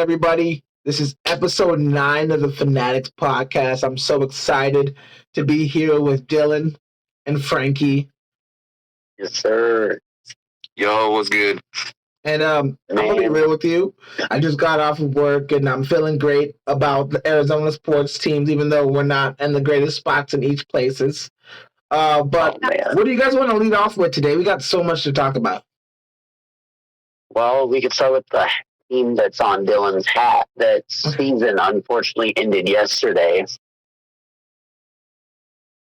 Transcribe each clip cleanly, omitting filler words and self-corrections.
everybody? This is episode 9 of the fAnaticZ podcast. I'm so excited to be here with Dylan and Frankie. Yes, sir. Yo, what's good? And I'm gonna be real with you. I just got off of work and I'm feeling great about the Arizona sports teams, even though we're not in the greatest spots in each places. But what do you guys want to lead off with today? We got so much to talk about. Well, we could start with the team that's on Dylan's hat. That season unfortunately ended yesterday.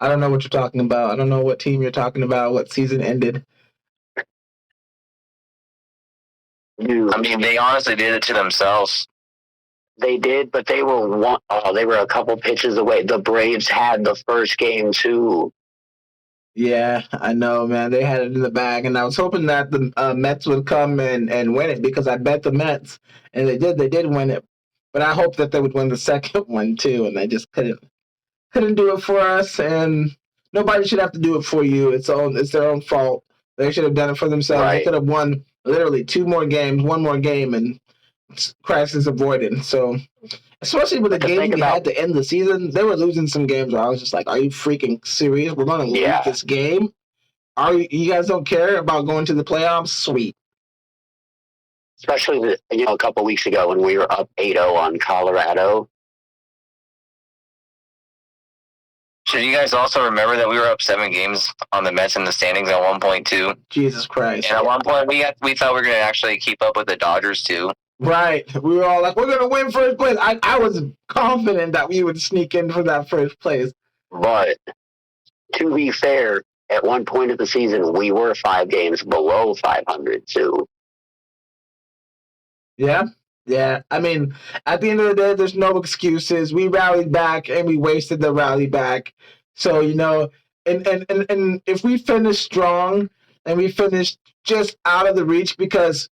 I don't know what you're talking about. I don't know what team you're talking about, what season ended. I mean, they honestly did it to themselves. They did, but they were a couple pitches away. The Braves had the first game too. Yeah, I know, man. They had it in the bag, and I was hoping that the Mets would come and win it because I bet the Mets, and they did. They did win it, but I hoped that they would win the second one too, and they just couldn't do it for us. And nobody should have to do it for you. It's their own fault. They should have done it for themselves. Right. They could have won literally 2 more games, 1 more game, and crisis avoided. So, especially with the games we had to end the season, they were losing some games where I was just like, are you freaking serious? We're going to lose this game? You guys don't care about going to the playoffs? Sweet. Especially, a couple weeks ago when we were up 8-0 on Colorado. Should you guys also remember that we were up 7 games on the Mets in the standings at one point too? Jesus Christ! And at one point we thought we were going to actually keep up with the Dodgers too. Right. We were all like, we're going to win first place. I was confident that we would sneak in for that first place. But to be fair, at one point of the season, we were 5 games below 500 too. Yeah. Yeah. I mean, at the end of the day, there's no excuses. We rallied back and we wasted the rally back. So, and if we finish strong and we finish just out of the reach because,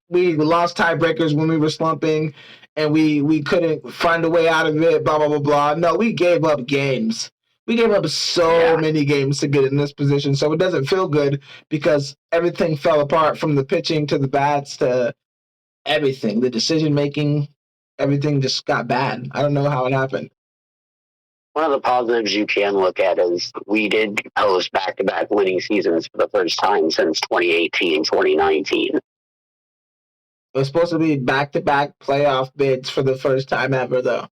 we lost tiebreakers when we were slumping and we couldn't find a way out of it, blah, blah, blah, blah. No, we gave up games. We gave up so many games to get in this position. So it doesn't feel good because everything fell apart from the pitching to the bats to everything. The decision-making, everything just got bad. I don't know how it happened. One of the positives you can look at is we did post back-to-back winning seasons for the first time since 2018, 2019. It was supposed to be back-to-back playoff bids for the first time ever, though.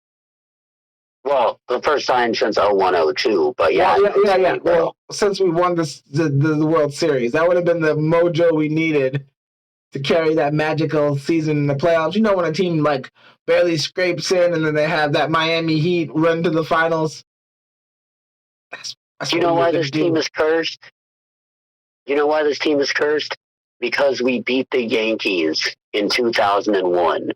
Well, the first time since 01-02, but yeah. Yeah. Well, since we won the World Series, that would have been the mojo we needed to carry that magical season in the playoffs. When a team barely scrapes in and then they have that Miami Heat run to the finals. That's you know why this team is cursed? You know why this team is cursed? Because we beat the Yankees in 2001.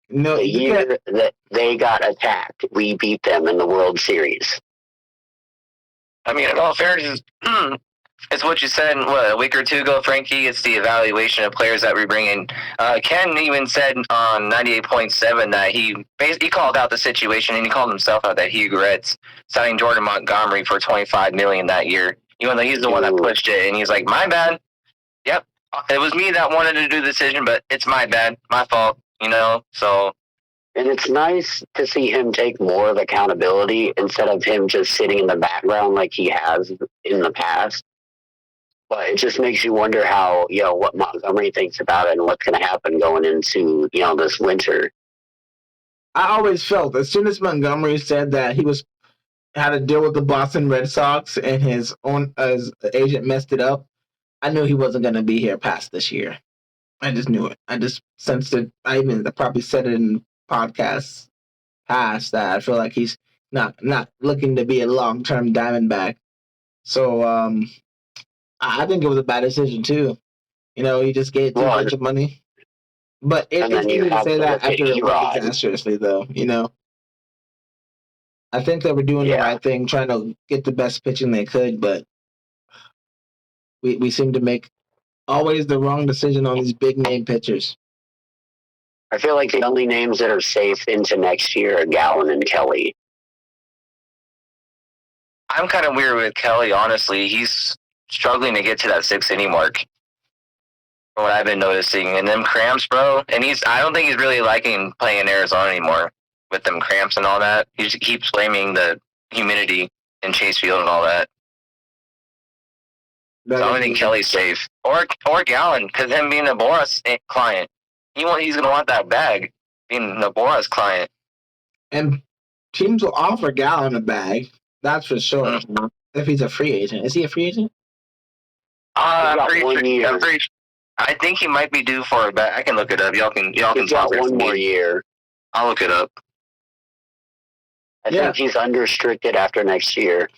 No, the year that they got attacked, we beat them in the World Series. I mean, in all fairness, it's what you said a week or two ago, Frankie. It's the evaluation of players that we bring in. Ken even said on 98.7 that he called out the situation and he called himself out that he regrets signing Jordan Montgomery for $25 million that year. Even though he's the one that pushed it, and he's like, my bad. Yep, it was me that wanted to do the decision, but it's my bad, my fault, so. And it's nice to see him take more of accountability instead of him just sitting in the background like he has in the past. But it just makes you wonder how, what Montgomery thinks about it and what's going to happen going into, this winter. I always felt as soon as Montgomery said that he had to deal with the Boston Red Sox and his agent messed it up, I knew he wasn't going to be here past this year. I just knew it. I just sensed it. I probably said it in podcasts past that I feel like he's not looking to be a long-term Diamondback. So I think it was a bad decision too. He just gave too much of money. But it's easy to say that after it went disastrously, though. I think they were doing the right thing, trying to get the best pitching they could, but we seem to make always the wrong decision on these big name pitchers. I feel like the only names that are safe into next year are Gallen and Kelly. I'm kind of weird with Kelly, honestly. He's struggling to get to that 6 inning mark. from what I've been noticing. And them cramps, bro. And I don't think he's really liking playing in Arizona anymore with them cramps and all that. He just keeps blaming the humidity in Chase Field and all that. So I don't think Kelly's safe. Or Gallen, because him being a Boras client, he's going to want that bag, being the Boras client. And teams will offer Gallen a bag. That's for sure. Mm-hmm. If he's a free agent. Is he a free agent? I'm pretty sure. I think he might be due for a bag. I can look it up. Y'all can talk one more year. I'll look it up. I think he's unrestricted after next year.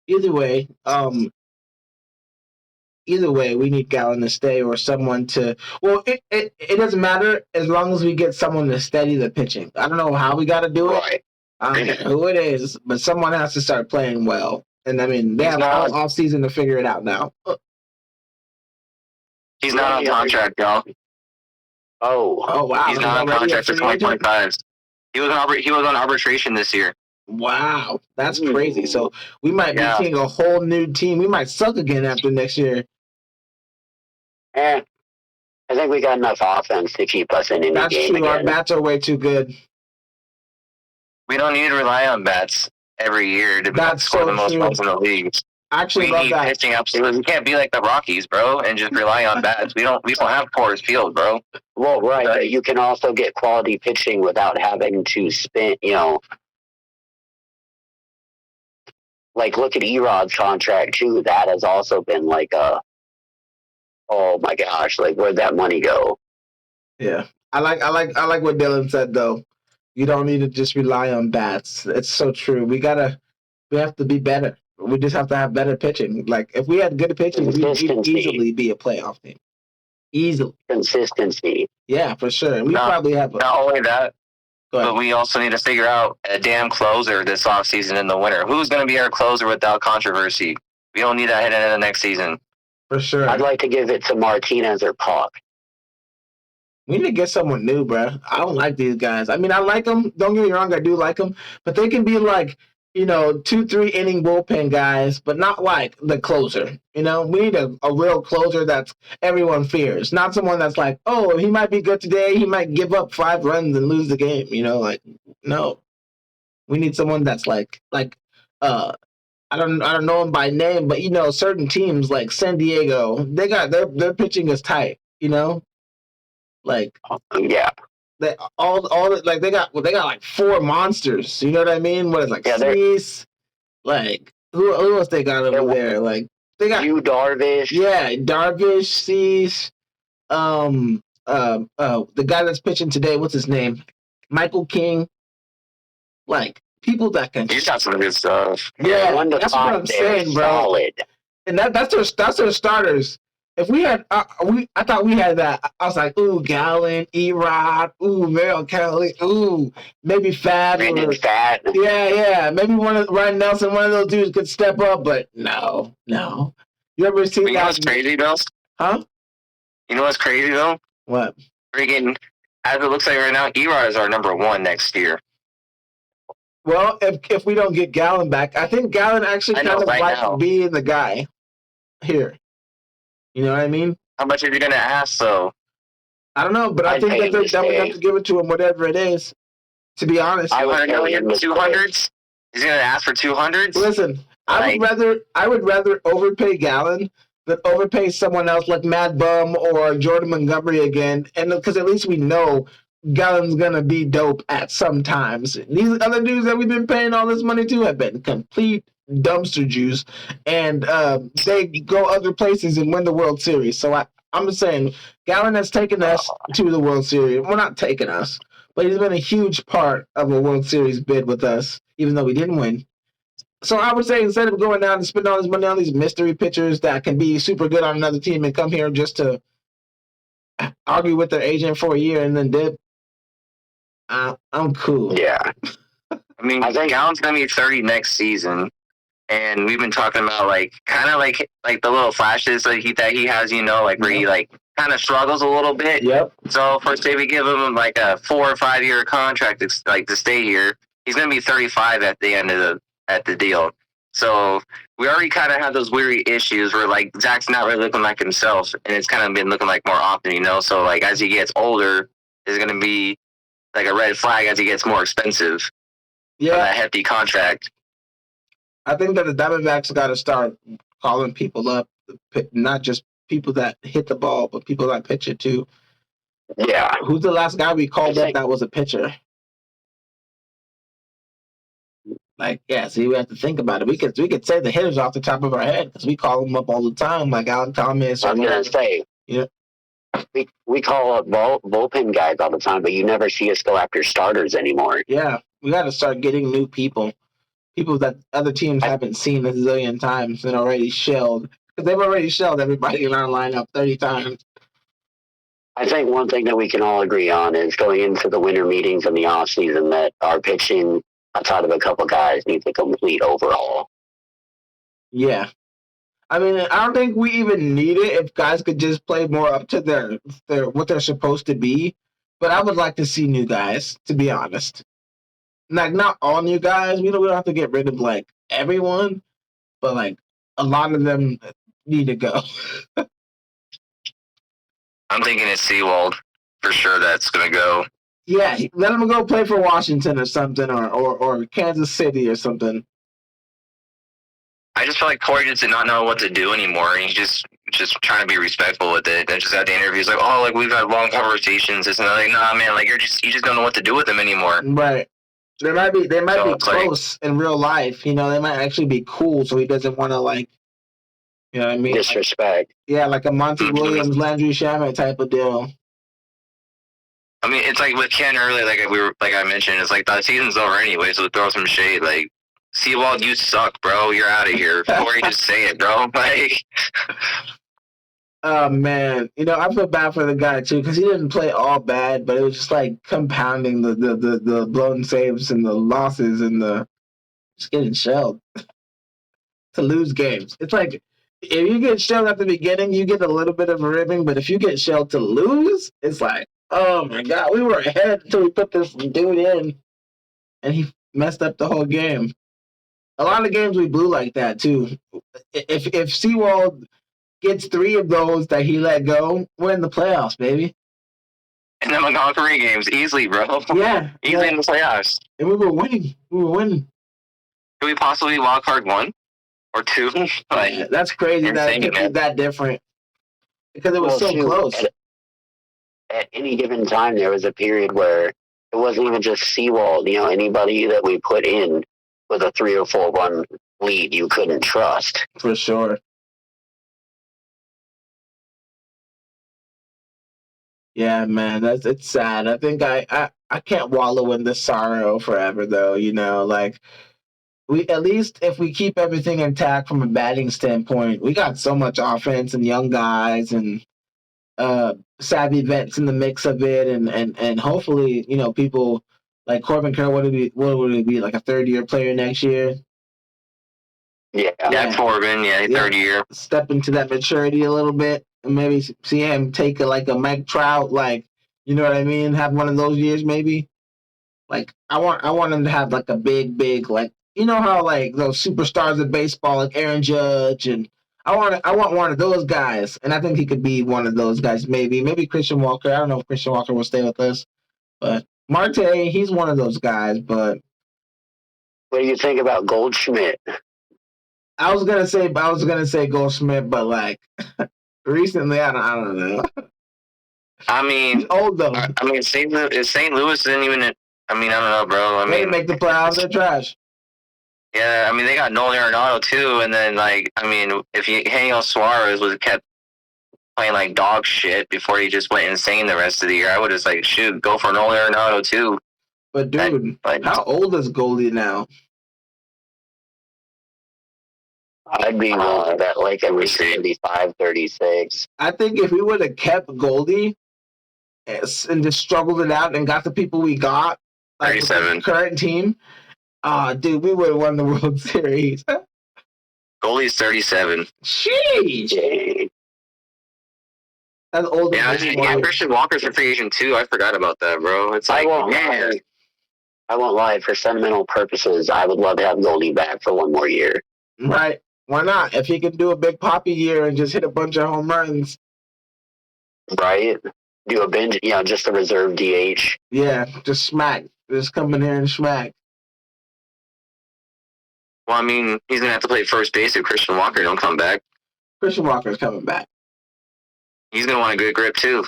Either way, we need Gallen to stay or someone to. Well, it doesn't matter as long as we get someone to steady the pitching. I don't know how we got to do it. Right. I don't know who it is, but someone has to start playing well. And I mean, they have all off season to figure it out now. He's not on contract, y'all. Oh wow! He's not on contract for 2025. He was on arbitration this year. Wow, that's crazy. So we might be seeing a whole new team. We might suck again after next year. I think we got enough offense to keep us in any game. That's true. Again. Our bats are way too good. We don't need to rely on bats every year to score the most runs in the league. Actually, we need pitching up. We can't be like the Rockies, bro, and just rely on bats. We don't have Coors Field, bro. Well, right, but you can also get quality pitching without having to spend, like look at Erod's contract too. That has also been like oh my gosh, like where'd that money go? Yeah, I like what Dylan said though. You don't need to just rely on bats. It's so true. We have to be better. We just have to have better pitching. Like, if we had good pitching, we'd easily be a playoff team. Easily. Consistency. Yeah, for sure. And we probably have. Not only that, but we also need to figure out a damn closer this offseason in the winter. Who's going to be our closer without controversy? We don't need that heading into the next season. For sure. I'd like to give it to Martinez or Puck. We need to get someone new, bro. I don't like these guys. I mean, I like them. Don't get me wrong, I do like them. But they can be like, 2-3 inning bullpen guys, but not like the closer. We need a real closer that's everyone fears. Not someone that's like, oh, he might be good today. He might give up 5 runs and lose the game. No. We need someone that's like I don't know him by name, but certain teams like San Diego, they got their pitching is tight. Like they they got like 4 monsters. You know what I mean? What is Cease? Like who else they got over there? Like they got Darvish. Yeah, Darvish, Cease. The guy that's pitching today, what's his name? Michael King. Like people that can. He's got some good stuff. Yeah, that's what I'm saying, bro. Solid. And that's their starters. If we had, I thought we had that. I was like, ooh, Gallen, Erod, ooh, Merrill Kelly, ooh, maybe Fat. Fat. Yeah. Maybe Ryan Nelson, one of those dudes could step up, but no. You ever seen that? You know what's crazy, though? Huh? You know what's crazy, though? What? Freaking, as it looks like right now, Erod is our number 1 next year. Well, if we don't get Gallen back, I think Gallen actually kind of likes being the guy here. You know what I mean? How much are you going to ask, though? I don't know, but I think that we have to give it to him, whatever it is, to be honest. I would know him 200s? He's going to ask for 200s? Listen, I would rather overpay Gallen than overpay someone else like Mad Bum or Jordan Montgomery again, and because at least we know Gallen's going to be dope at some times. These other dudes that we've been paying all this money to have been complete dumpster juice, and they go other places and win the World Series. So I'm just saying, Gallen has taken us to the World Series. Well, not taking us, but he's been a huge part of a World Series bid with us, even though we didn't win. So I would say instead of going down and spending all this money on these mystery pitchers that can be super good on another team and come here just to argue with their agent for a year and then dip, I'm cool. Yeah. I mean, Gallen's going to be 30 next season. And we've been talking about kind of like the little flashes that he has, where he kind of struggles a little bit. Yep. So for say we give him like a 4 or 5 year contract to stay here, he's gonna be 35 at the end of the deal. So we already kind of have those weary issues where like Zach's not really looking like himself, and it's kind of been looking like more often, you know. So like as he gets older, there's gonna be like a red flag as he gets more expensive for that hefty contract. I think that the Diamondbacks got to start calling people up, not just people that hit the ball, but people that pitch it too. Yeah. Who's the last guy we called up that was a pitcher? Like, yeah, see, we have to think about it. We could say the hitters off the top of our head because we call them up all the time, like Alec Thomas. I was going to say, we call up bullpen guys all the time, but you never see us go after starters anymore. Yeah, we got to start getting new people that other teams haven't seen a zillion times and already shelled. Because they've already shelled everybody in our lineup 30 times. I think one thing that we can all agree on is going into the winter meetings in the offseason that our pitching, outside of a couple guys, needs a complete overhaul. Yeah. I mean, I don't think we even need it if guys could just play more up to their what they're supposed to be. But I would like to see new guys, to be honest. Like, not all new guys. We don't have to get rid of, like, everyone. But, like, a lot of them need to go. I'm thinking it's Seawald. For sure that's going to go. Yeah, let him go play for Washington or something, or Kansas City or something. I just feel like Corey just did not know what to do anymore. He's just trying to be respectful with it. And just at the interviews, like, oh, like we've had long conversations. It's not like, nah, man, like you just don't know what to do with them anymore. Right. They might be close in real life. You know, they might actually be cool. So he doesn't want to, like, you know what I mean? Disrespect. Yeah, like a Monty Williams, Landry Shamet type of deal. I mean, it's like with Ken earlier, like I mentioned, it's like the season's over anyway, so throw some shade. Like, Seawald, you suck, bro. You're out of here. Corey, just say it, bro. Like, oh man, you know, I feel bad for the guy too because he didn't play all bad, but it was just like compounding the blown saves and the losses and the just getting shelled to lose games. It's like if you get shelled at the beginning, you get a little bit of a ribbing, but if you get shelled to lose, it's like, oh my god, we were ahead until we put this dude in, and he messed up the whole game. A lot of games we blew like that too. If Seawald gets 3 of those that he let go, we're in the playoffs, baby. And then we got 3 games easily, bro. Yeah, easily in the playoffs. And we were winning. Could we possibly wild card 1 or 2? Like, that's crazy that it could be that different because it was so close. At any given time, there was a period where it wasn't even just Seawald. You know, anybody that we put in with a 3 or 4 run lead, you couldn't trust. For sure. Yeah, man, it's sad. I think I can't wallow in this sorrow forever, though. You know, like we at least if we keep everything intact from a batting standpoint, we got so much offense and young guys and savvy vets in the mix of it, and hopefully, you know, people like Corbin Kerr. What would it be like a 3rd-year player next year? Yeah, Corbin. Yeah, 3rd year. Step into that maturity a little bit. And maybe see him take a Mike Trout, like, you know what I mean? Have one of those years, maybe. Like, I want him to have like a big, like, you know how like those superstars of baseball, like Aaron Judge, and I want one of those guys, and I think he could be one of those guys. Maybe Christian Walker. I don't know if Christian Walker will stay with us, but Marte, he's one of those guys. But what do you think about Goldschmidt? I was gonna say Goldschmidt, but like. Recently, I don't know. I mean, he's old though. I mean, St. Louis didn't even. I mean, I don't know, bro. They didn't make the playoffs. They're trash. Yeah, I mean, they got Nolan Arenado too, and then like, I mean, if Daniel Suarez was kept playing like dog shit before he just went insane the rest of the year, I would just like, shoot, go for Nolan Arenado too. But dude, how old is Goldie now? I'd be willing to bet like every 35, 36. I think if we would have kept Goldie and just struggled it out and got the people we got, like 37, current team, dude, we would have won the World Series. Goldie's 37. Sheesh. That's old. Yeah, Christian Walker's a free agent too. I forgot about that, bro. It's like, I won't lie. For sentimental purposes, I would love to have Goldie back for 1 more year. Right? Why not? If he can do a big poppy year and just hit a bunch of home runs, right? Do a bench, just a reserve DH. yeah, just smack. Just come in here and smack. Well, I mean, he's gonna have to play first base if Christian Walker don't come back. Christian Walker's coming back. He's gonna want a good grip too.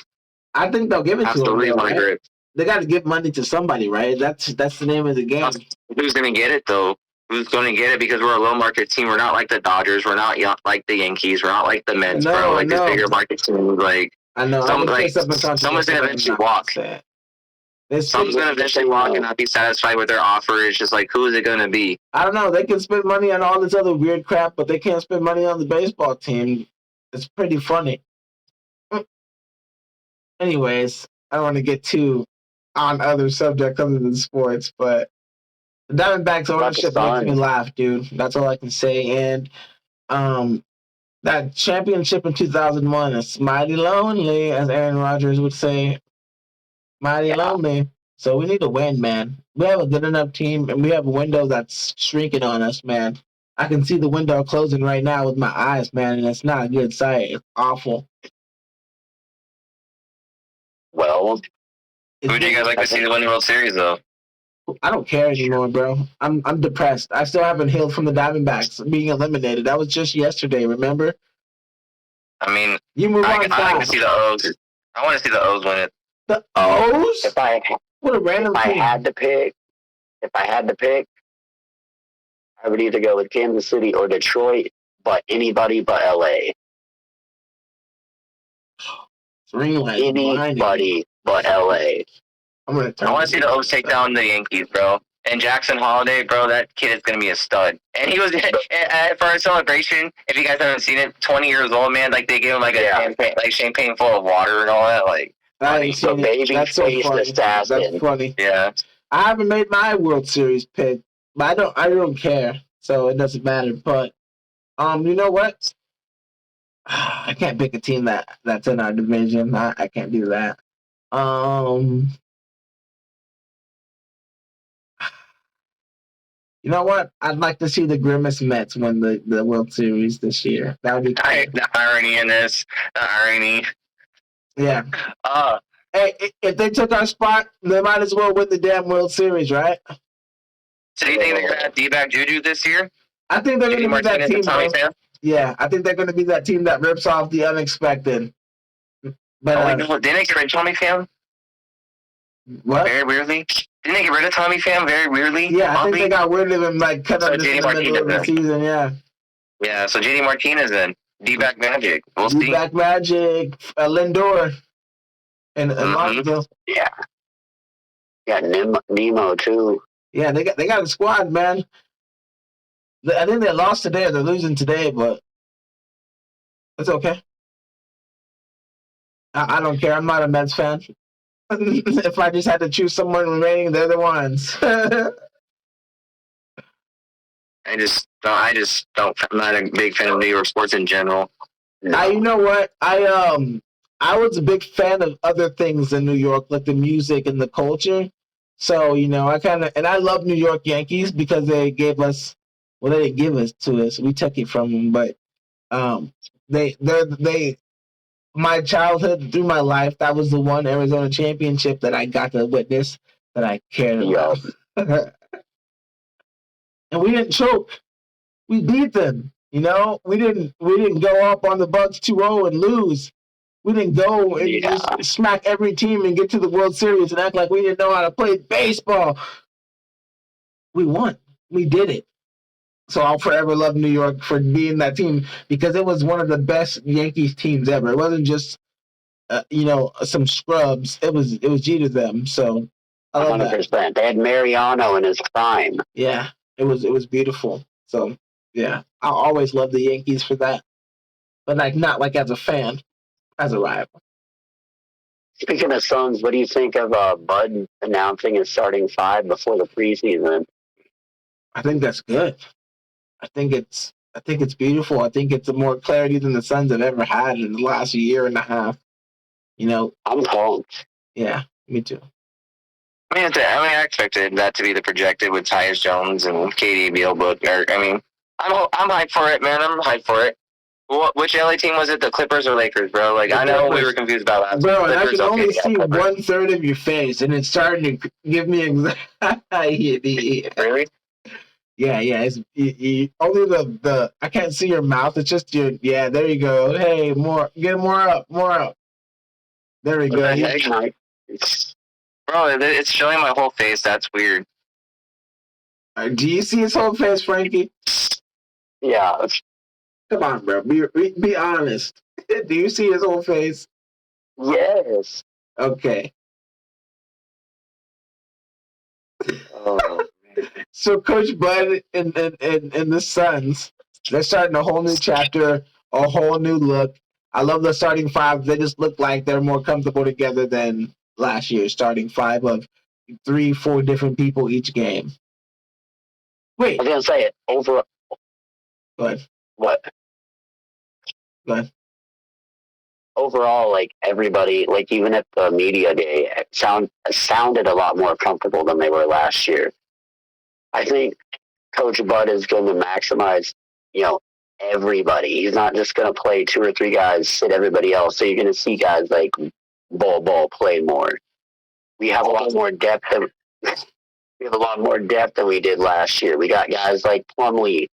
I think they'll give it to him. Absolutely want a grip. They got to give money to somebody, right? That's the name of the game. Who's gonna get it though? Who's gonna get it? Because we're a low market team. We're not like the Dodgers. We're not like the Yankees. We're not like the Mets, bro. Like this bigger market team. Like I know. Someone's gonna eventually walk. Someone's gonna eventually walk and not be satisfied with their offer. It's just like, who is it gonna be? I don't know. They can spend money on all this other weird crap, but they can't spend money on the baseball team. It's pretty funny. Anyways, I don't want to get too on other subjects other than sports, but the Diamondbacks ownership makes me laugh, dude. That's all I can say. And that championship in 2001 is mighty lonely, as Aaron Rodgers would say. Mighty lonely. So we need to win, man. We have a good enough team, and we have a window that's shrinking on us, man. I can see the window closing right now with my eyes, man, and it's not a good sight. It's awful. Well, who do you guys like to see the World Series, though? I don't care anymore, bro. I'm depressed. I still haven't healed from the Diamondbacks being eliminated. That was just yesterday, remember? I mean, you move on I like to see the O's. I want to see the O's win it. The O's? What a random team. If I had to pick, I would either go with Kansas City or Detroit, but anybody but LA. Anybody but LA. I want to see the O's take down the Yankees, bro. And Jackson Holiday, bro, that kid is going to be a stud. And he was, for our celebration, if you guys haven't seen it, 20 years old, man, like they gave him like a champagne full of water and all that. Like, that's so funny. That's funny. Yeah. I haven't made my World Series pick, but I don't care, so it doesn't matter. But you know what? I can't pick a team that's in our division. I can't do that. You know what? I'd like to see the Grimace Mets win the World Series this year. That would be cool. The irony in this. The irony. Yeah. Hey, if they took our spot, they might as well win the damn World Series, right? So do you think they're going to have D-back Juju this year? I think they're going to be that team, bro. Yeah, I think they're going to be that team that rips off the unexpected. But didn't they get rid of Tommy Pham? What? Very weirdly. Didn't they get rid of Tommy Pham very weirdly? Yeah, I think they got rid of him, like, cut up in the middle of the season, yeah. Yeah, so JD Martinez then. D-back Magic. We'll see. D-back Magic, Lindor, and Alonso. Yeah. Yeah, Nemo, too. Yeah, they got a squad, man. I think they lost today, or they're losing today, but it's okay. I don't care. I'm not a Mets fan. If I just had to choose someone remaining, they're the ones. I just don't. I'm not a big fan of New York sports in general. You know what? I was a big fan of other things in New York, like the music and the culture. So I love New York Yankees because they gave us. Well, they didn't give it to us. We took it from them, but they. My childhood, through my life, that was the one Arizona championship that I got to witness that I cared about. And we didn't choke. We beat them. We didn't go up on the Bucks 2-0 and lose. We didn't go and just smack every team and get to the World Series and act like we didn't know how to play baseball. We won. We did it. So I'll forever love New York for being that team because it was one of the best Yankees teams ever. It wasn't just some scrubs. It was G to them. So I love 100%. That. They had Mariano in his prime. Yeah, it was beautiful. So yeah, I'll always love the Yankees for that, but not as a fan, as a rival. Speaking of Suns, what do you think of Bud announcing his starting five before the preseason? I think that's good. I think it's beautiful. I think it's more clarity than the Suns have ever had in the last year and a half. I'm pumped. Yeah, me too. I expected that to be the projected with Tyus Jones and KD Beal book. I'm hyped for it, man. I'm hyped for it. Which LA team was it? The Clippers or Lakers, bro? Like, The I know we Clippers. were confused about last Bro, and I Clippers, can only okay, yeah, see Clippers. 1/3 of your face, and it's starting to give me anxiety. Really? Yeah. It's only the I can't see your mouth. It's just your yeah. There you go. Hey, get more up. There we What go. the heck? Bro, it's showing my whole face. That's weird. Do you see his whole face, Frankie? Yeah. Come on, bro. Be honest. Do you see his whole face? Yes. Okay. Oh, So Coach Bud and the Suns, they're starting a whole new chapter, a whole new look. I love the starting five. They just look like they're more comfortable together than last year's starting five of 3-4 different people each game. Wait. I was gonna say it over. Go ahead. What? Go ahead. Overall, like everybody, like even at the media day, sounded a lot more comfortable than they were last year. I think Coach Bud is going to maximize, everybody. He's not just going to play 2 or 3 guys, sit everybody else. So you're going to see guys like Ball play more. We have a lot more depth than we did last year. We got guys like Plumlee.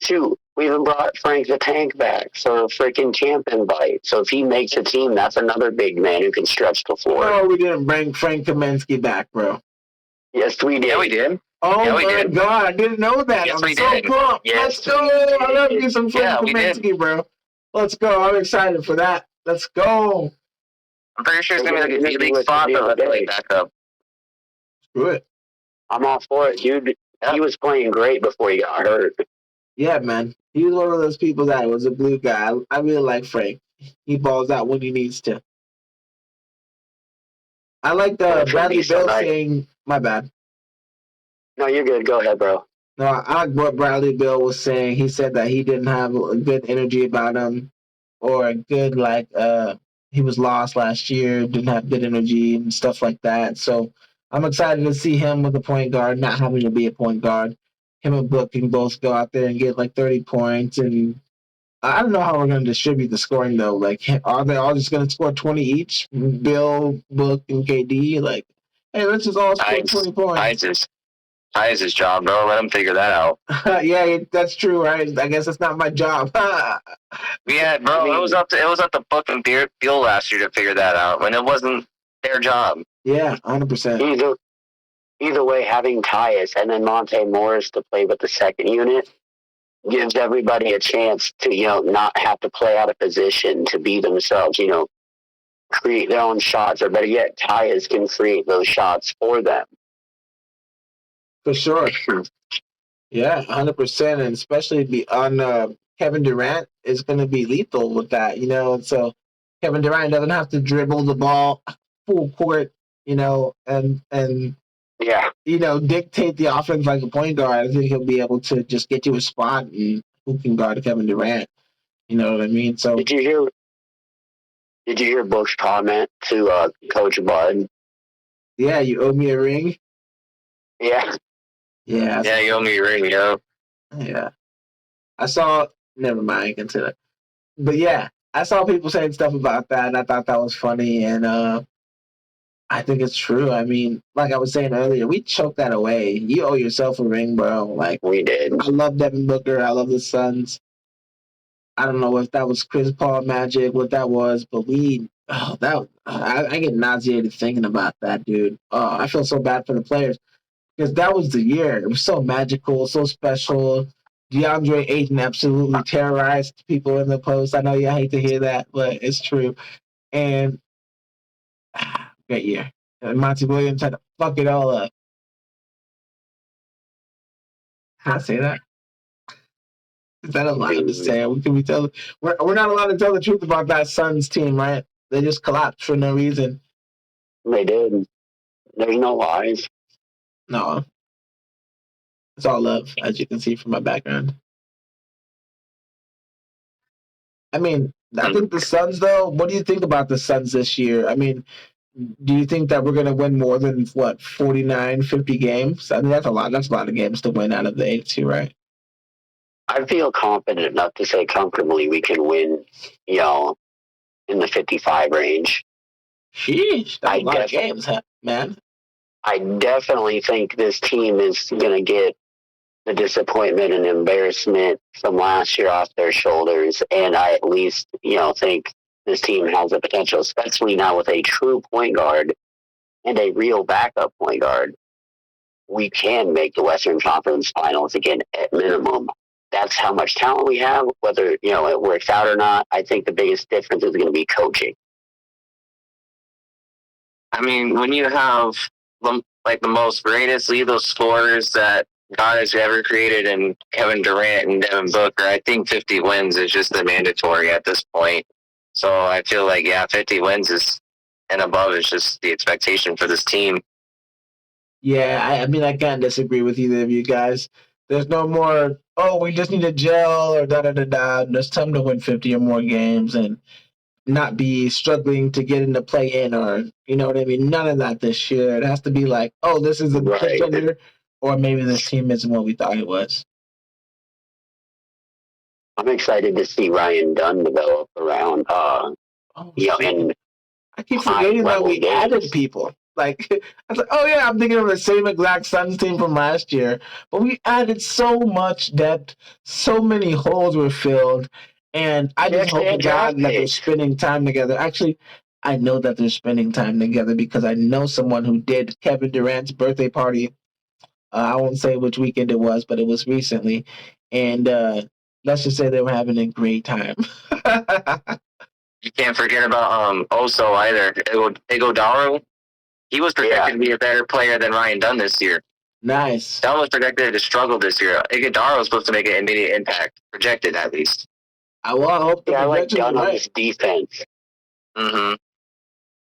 Shoot, we even brought Frank the Tank back, so freaking camp invite. So if he makes a team, that's another big man who can stretch the floor. Oh, we didn't bring Frank Kaminsky back, bro. Yes, we did. Yeah, we did. Oh yeah, my God, I didn't know that. Yes, I'm so did. pumped. Yes, Let's go. I love me some Frank Kaminsky, bro. Let's go. I'm excited for that. Let's go. I'm pretty sure it's going to be like a big spot, but let's like back up. Screw it. I'm all for it, dude. Yeah. He was playing great before he got hurt. Yeah, man. He was one of those people that was a blue guy. I really like Frank. He balls out when he needs to. I like the Bradley Bill saying, my bad. No, you're good. Go ahead, bro. No, I like what Bradley Bill was saying. He said that he didn't have a good energy about him or a good, he was lost last year, didn't have good energy and stuff like that. So I'm excited to see him with a point guard, not having to be a point guard. Him and Book can both go out there and get like 30 points. And I don't know how we're going to distribute the scoring, though. Like, are they all just going to score 20 each? Bill, Book, and KD? Like, hey, let's just all score 20 points. It's his job, bro. Let him figure that out. Yeah, that's true, right? I guess that's not my job. Yeah, bro. It was up to Book and Bill last year to figure that out when it wasn't their job. Yeah, 100%. Either way, having Tyus and then Monte Morris to play with the second unit gives everybody a chance to, not have to play out of position, to be themselves, create their own shots, or better yet, Tyus can create those shots for them. For sure. Yeah, 100%. And especially on Kevin Durant is going to be lethal with that, So Kevin Durant doesn't have to dribble the ball full court, and yeah, dictate the offense like a point guard. I think he'll be able to just get to a spot and who can guard Kevin Durant. You know what I mean? So Did you hear Book's comment to Coach Bud? Yeah, you owe me a ring. Yeah. Yeah. Yeah, you owe me a ring, Yeah. I saw. Never mind. I can say that. But yeah, I saw people saying stuff about that, and I thought that was funny, and I think it's true. I mean, like I was saying earlier, we choked that away. You owe yourself a ring, bro. Like, we did. I love Devin Booker. I love the Suns. I don't know if that was Chris Paul magic, what that was, but I get nauseated thinking about that, dude. I feel so bad for the players because that was the year. It was so magical, so special. DeAndre Ayton absolutely terrorized people in the post. I know you hate to hear that, but it's true. And great year. And Monty Williams had to fuck it all up. Can I say that? Is that allowed to say? We're not allowed to tell the truth about that Suns team, right? They just collapsed for no reason. They did. There's no lies. No. It's all love, as you can see from my background. I mean, I think the Suns, though, what do you think about the Suns this year? I mean, do you think that we're going to win more than, 49, 50 games? I mean, that's a lot. That's a lot of games to win out of the 82, right? I feel confident enough to say comfortably we can win, in the 55 range. Sheesh, that's a lot of games, man. I definitely think this team is going to get the disappointment and embarrassment from last year off their shoulders. And I at least, think this team has the potential, especially now with a true point guard and a real backup point guard. We can make the Western Conference Finals again at minimum. That's how much talent we have. Whether, it works out or not, I think the biggest difference is going to be coaching. I mean, when you have the most greatest lethal scorers that God has ever created in Kevin Durant and Devin Booker, I think 50 wins is just the mandatory at this point. So I feel like, 50 wins and above is just the expectation for this team. Yeah, I mean, I can't disagree with either of you guys. There's no more, we just need to gel or da-da-da-da. There's time to win 50 or more games and not be struggling to get into play-in or, you know what I mean? None of that this year. It has to be like, this is a contender, or maybe this team isn't what we thought it was. I'm excited to see Ryan Dunn develop around, and I keep forgetting that we added people. Like, I was like, I'm thinking of the same exact Suns team from last year. But we added so much depth. So many holes were filled. And I just hope to God that they're spending time together. Actually, I know that they're spending time together because I know someone who did Kevin Durant's birthday party. I won't say which weekend it was, but it was recently. And let's just say they were having a great time. You can't forget about Oso either. Iguodala. He was projected to be a better player than Ryan Dunn this year. Nice. Dunn was projected to struggle this year. Iguodala was supposed to make an immediate impact, projected at least. I hope the I like projection's Dunn on right. his defense. Mm-hmm.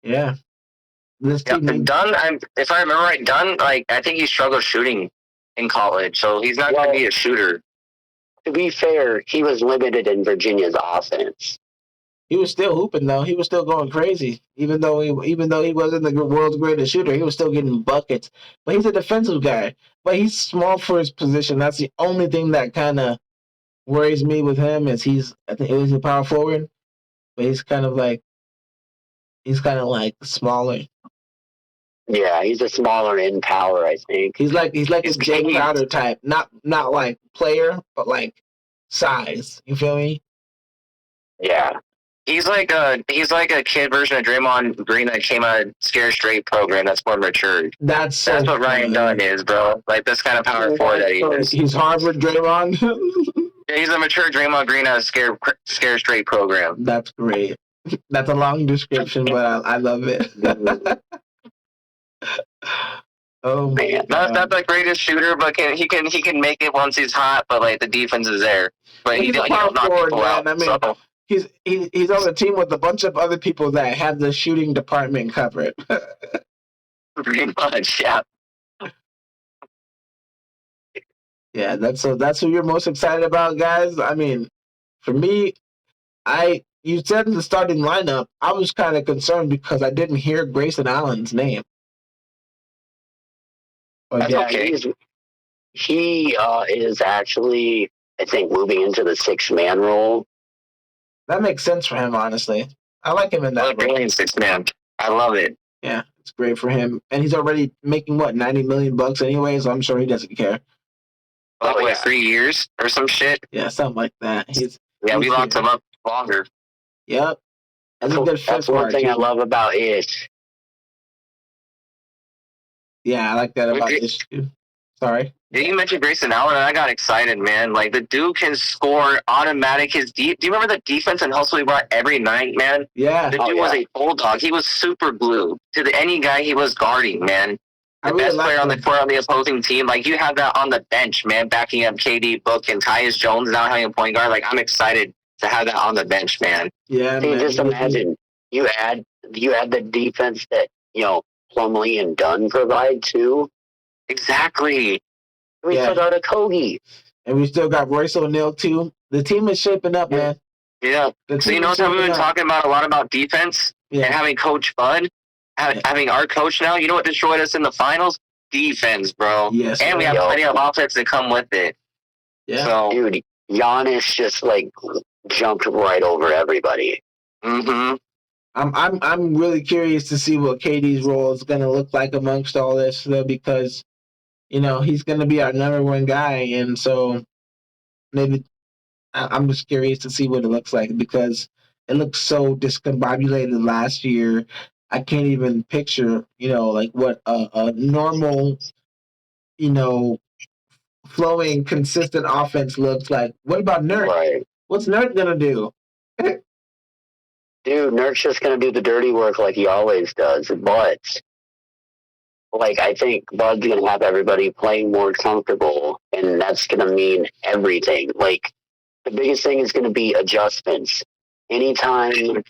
Yeah. This team. And Dunn, if I remember right, Dunn, I think he struggled shooting in college, so he's not going to be a shooter. To be fair, he was limited in Virginia's offense. He was still hooping though. He was still going crazy. Even though he wasn't the world's greatest shooter, he was still getting buckets. But he's a defensive guy. But he's small for his position. That's the only thing that kind of worries me with him. Is I think he's a power forward, but he's kind of like smaller. Yeah, he's a smaller in power, I think. He's like a Jay Crowder type, not like player, but like size. You feel me? Yeah. He's like a kid version of Draymond Green that came out of Scare Straight program that's more mature. That's what Ryan Dunn is, bro. Like this kind of power forward that he is. He's Harvard Draymond. He's a mature Draymond Green out of Scare Straight program. That's great. That's a long description, but I love it. Oh man, not the greatest shooter, but he can make it once he's hot. But like the defense is there. But he's a power forward, man. I mean, he's on a team with a bunch of other people that have the shooting department covered. Pretty much, yeah. Yeah, that's who you're most excited about, guys. I mean, for me, you said in the starting lineup, I was kind of concerned because I didn't hear Grayson Allen's name. That's okay. He is actually, I think, moving into the 6-man role. That makes sense for him, honestly. I like him in that role. 6-man. I love it. Yeah, it's great for him. And he's already making, $90 million anyway, so I'm sure he doesn't care. 3 years or some shit? Yeah, something like that. We locked him up longer. Yep. That's a good fit. That's one thing I love about Ish. Yeah, I like that about Ish too. Sorry. Did you mention Grayson Allen? I got excited, man. Like, the dude can score automatic. Do you remember the defense and hustle he brought every night, man? Yeah. The dude was a bulldog. He was super glue to any guy he was guarding, man. The best player on the court on the opposing team. Like, you have that on the bench, man, backing up KD, Book, and Tyus Jones now having a point guard. Like, I'm excited to have that on the bench, man. Yeah, man. Just imagine you add the defense that, Plumlee and Dunn provide too. Exactly. We still got a Kogi. And we still got Royce O'Neal too. The team is shaping up, man. Yeah. So you notice how we've been talking about a lot about defense and having Coach Bud, having our coach now. You know what destroyed us in the finals? Defense, bro. Yes. And we have plenty of offense to come with it. Yeah. So, dude, Giannis just like jumped right over everybody. Mm-hmm. I'm really curious to see what KD's role is going to look like amongst all this, though, because he's going to be our number one guy, and so maybe I'm just curious to see what it looks like because it looks so discombobulated last year. I can't even picture, like what a normal, flowing, consistent offense looks like. What about Nurk? Right. What's Nurk gonna do? Dude, Nurk's just gonna do the dirty work like he always does. But like I think Bud's gonna have everybody playing more comfortable, and that's gonna mean everything. Like the biggest thing is gonna be adjustments. Anytime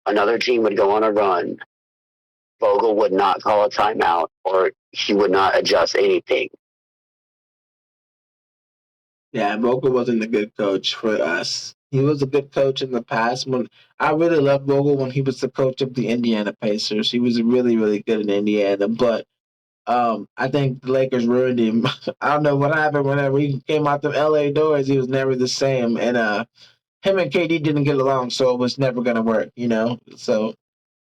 another team would go on a run, Vogel would not call a timeout or he would not adjust anything. Yeah, Vogel wasn't a good coach for us. He was a good coach in the past. When I really loved Vogel when he was the coach of the Indiana Pacers. He was really, really good in Indiana, but I think the Lakers ruined him. I don't know what happened whenever he came out the LA doors. He was never the same, and him and KD didn't get along, so it was never gonna work. So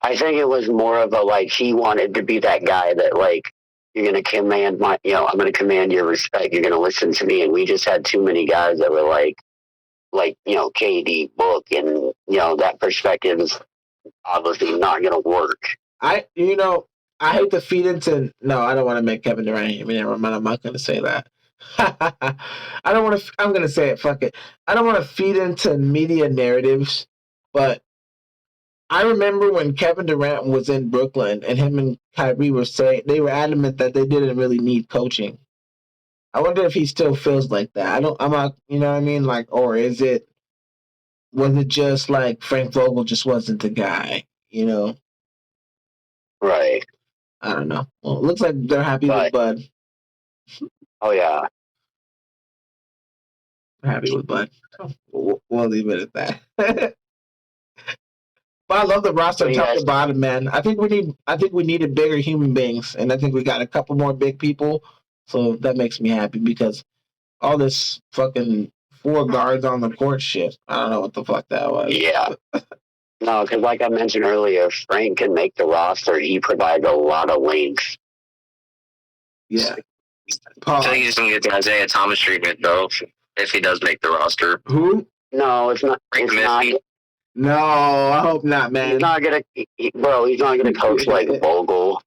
I think it was more of a like he wanted to be that guy that like you're gonna command my I'm gonna command your respect, you're gonna listen to me, and we just had too many guys that were like KD, Book, and that perspective is obviously not gonna work. I hate to feed into. No, I don't want to make Kevin Durant hate me. Never mind. I'm not going to say that. I don't want to. I'm going to say it. Fuck it. I don't want to feed into media narratives, but I remember when Kevin Durant was in Brooklyn and him and Kyrie were saying they were adamant that they didn't really need coaching. I wonder if he still feels like that. I'm not. You know what I mean? Like, or was it just like Frank Vogel just wasn't the guy? Right. I don't know. Well, it looks like they're happy with Bud. Oh yeah. They're happy with Bud. We'll leave it at that. But I love the roster top to bottom, man. I think we needed bigger human beings, and I think we got a couple more big people. So that makes me happy because all this fucking 4 guards on the court shit. I don't know what the fuck that was. Yeah. No, because like I mentioned earlier, Frank can make the roster. He provides a lot of length. Yeah. I think he's going to get the Isaiah Thomas treatment, though, if he does make the roster. Who? No, it's not. It's not. No, I hope not, man. He's not gonna, He's not gonna coach like Vogel.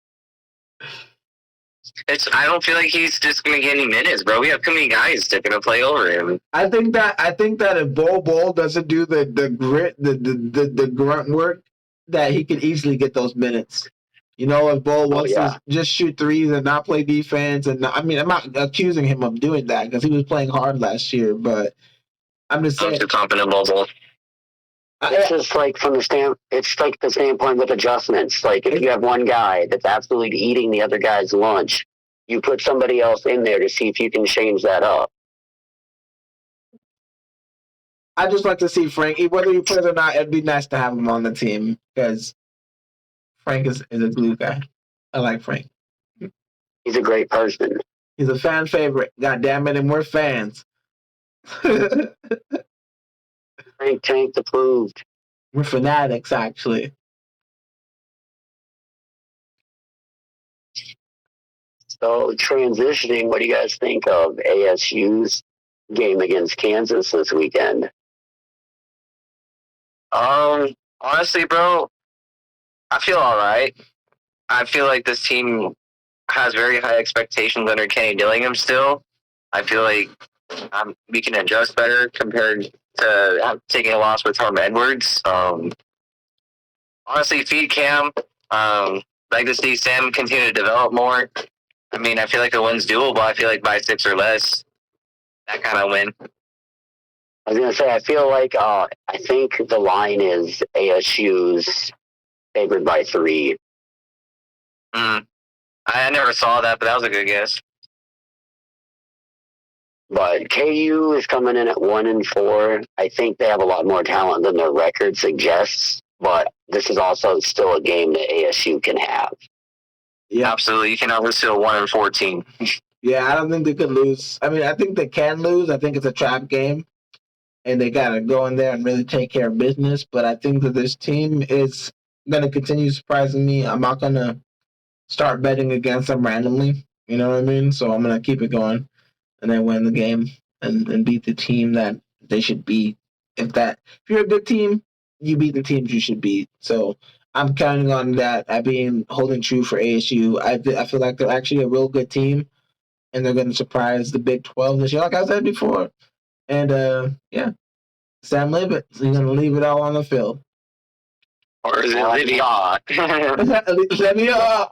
I don't feel like he's just gonna get any minutes, bro. We have too many guys that are gonna play over him. I think that if Bol doesn't do the grit, the grunt work, that he could easily get those minutes. If Bol wants to just shoot threes and not play defense, and I'm not accusing him of doing that because he was playing hard last year, but I'm just saying. I'm too confident, Bol. It's just like it's like the standpoint with adjustments. Like if you have one guy that's absolutely eating the other guy's lunch, you put somebody else in there to see if you can change that up. I just like to see Frank, whether he plays or not. It'd be nice to have him on the team because Frank is a glue guy. I like Frank. He's a great person. He's a fan favorite. God damn it, and we're fans. Frank Tank approved. We're fAnaticZ, actually. So transitioning, what do you guys think of ASU's game against Kansas this weekend? Honestly, bro, I feel all right. I feel like this team has very high expectations under Kenny Dillingham still. I feel like we can adjust better compared to taking a loss with Tom Edwards. Honestly, feed Cam. Like to see Sam continue to develop more. I mean, I feel like the win's doable. I feel like by 6 or less, that kind of win. I was going to say, I feel like I think the line is ASU's favored by 3. I never saw that, but that was a good guess. But KU is coming in at 1-4. I think they have a lot more talent than their record suggests, but this is also still a game that ASU can have. Yeah, absolutely. You can never see a 1-14. Yeah, I don't think they could lose. I mean, I think they can lose. I think it's a trap game. and they got to go in there and really take care of business. But I think that this team is going to continue surprising me. I'm not going to start betting against them randomly. You know what I mean? So I'm going to keep it going and then win the game and beat the team that they should beat. If you're a good team, you beat the teams you should beat. So I'm counting on that at being holding true for ASU. I feel like they're actually a real good team, and they're going to surprise the Big 12 this year, like I said before. And yeah, Sam Levitt, he's going to leave it all on the field. Or is it Le'Veon?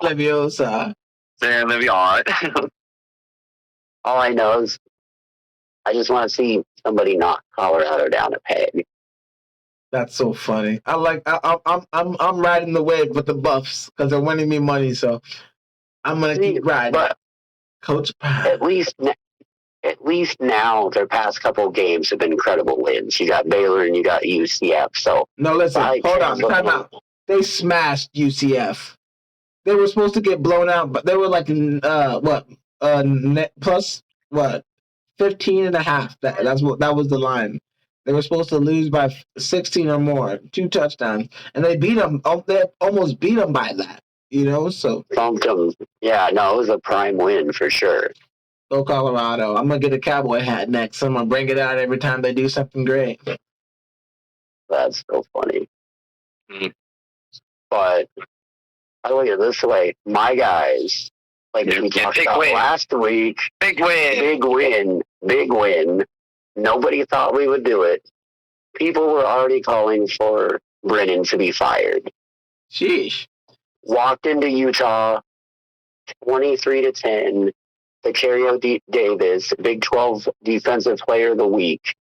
Leviosa. Sam Le'Veon. All I know is I just want to see somebody knock Colorado down a peg. That's so funny. I'm riding the wave with the Buffs because they're winning me money, so I'm gonna keep riding. But Coach Prime. At least now their past couple of games have been incredible wins. You got Baylor and you got UCF. So no, listen, hold on, time out. They smashed UCF. They were supposed to get blown out, but they were like plus 15.5. That was the line. They were supposed to lose by 16 or more, 2 touchdowns, and they beat them. They almost beat them by that, So thumped them. Yeah, no, it was a prime win for sure. Go Colorado! I'm gonna get a cowboy hat next. I'm gonna bring it out every time they do something great. That's so funny. Mm-hmm. But I look at it this way: my guys, like we talked about last week, big win. Nobody thought we would do it. People were already calling for Brennan to be fired. Sheesh. Walked into Utah, 23-10. Sicario Davis, Big 12 Defensive Player of the Week.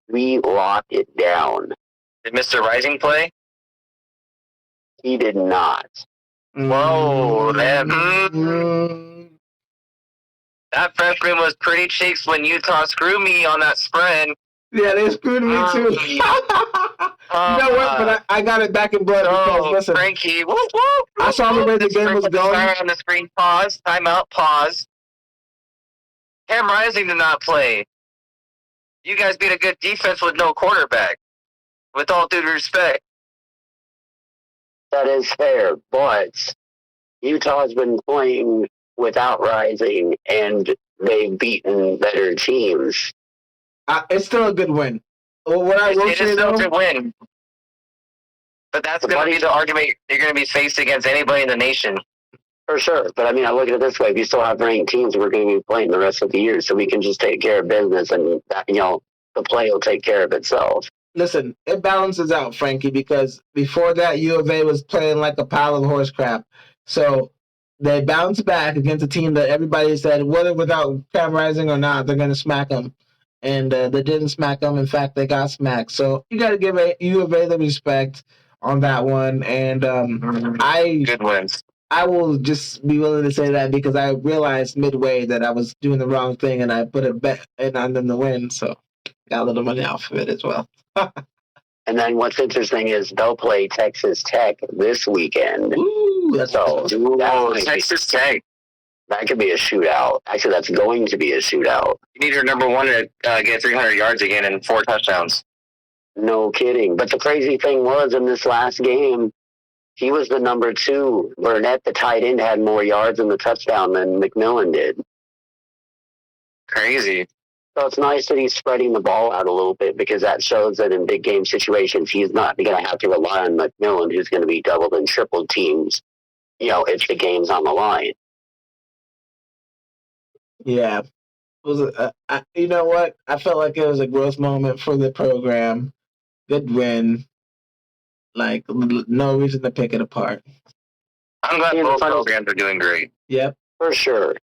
We locked it down. Did Mr. Rising play? He did not. Whoa, that freshman was pretty cheeks when Utah screwed me on that spread. Yeah, they screwed me too. You know what? But I got it back in blood because, listen, Frankie, whoop, whoop, I saw the way the game was going. On the screen, pause, timeout, pause. Cam Rising did not play. You guys beat a good defense with no quarterback. With all due respect. That is fair, but Utah's been playing without Rising, and they've beaten better teams. It's still a good win. It is still a good win. But that's going to be the argument you're going to be faced against anybody in the nation. For sure. But, I mean, I look at it this way. If you still have ranked teams, we're going to be playing the rest of the year, so we can just take care of business, and, the play will take care of itself. Listen, it balances out, Frankie, because before that, U of A was playing like a pile of horse crap. So they bounced back against a team that everybody said, whether without Cam Rising or not, they're going to smack them. And they didn't smack them. In fact, they got smacked. So you got to give U of A the respect on that one. And good wins. I will just be willing to say that because I realized midway that I was doing the wrong thing, and I put a bet in on them to win. So got a little money off of it as well. And then what's interesting is they'll play Texas Tech this weekend. Ooh, that's Texas Tech. That could be a shootout. Actually, that's going to be a shootout. You need your number one to get 300 yards again and 4 touchdowns. No kidding. But the crazy thing was, in this last game, he was the number 2. Burnett, the tight end, had more yards in the touchdown than McMillan did. Crazy. So it's nice that he's spreading the ball out a little bit, because that shows that in big game situations, he's not going to have to rely on McMillan, who's going to be doubled and tripled teams, if the game's on the line. Yeah. It was you know what? I felt like it was a growth moment for the program. Good win. Like, no reason to pick it apart. I'm glad both programs are doing great. Yep. For sure.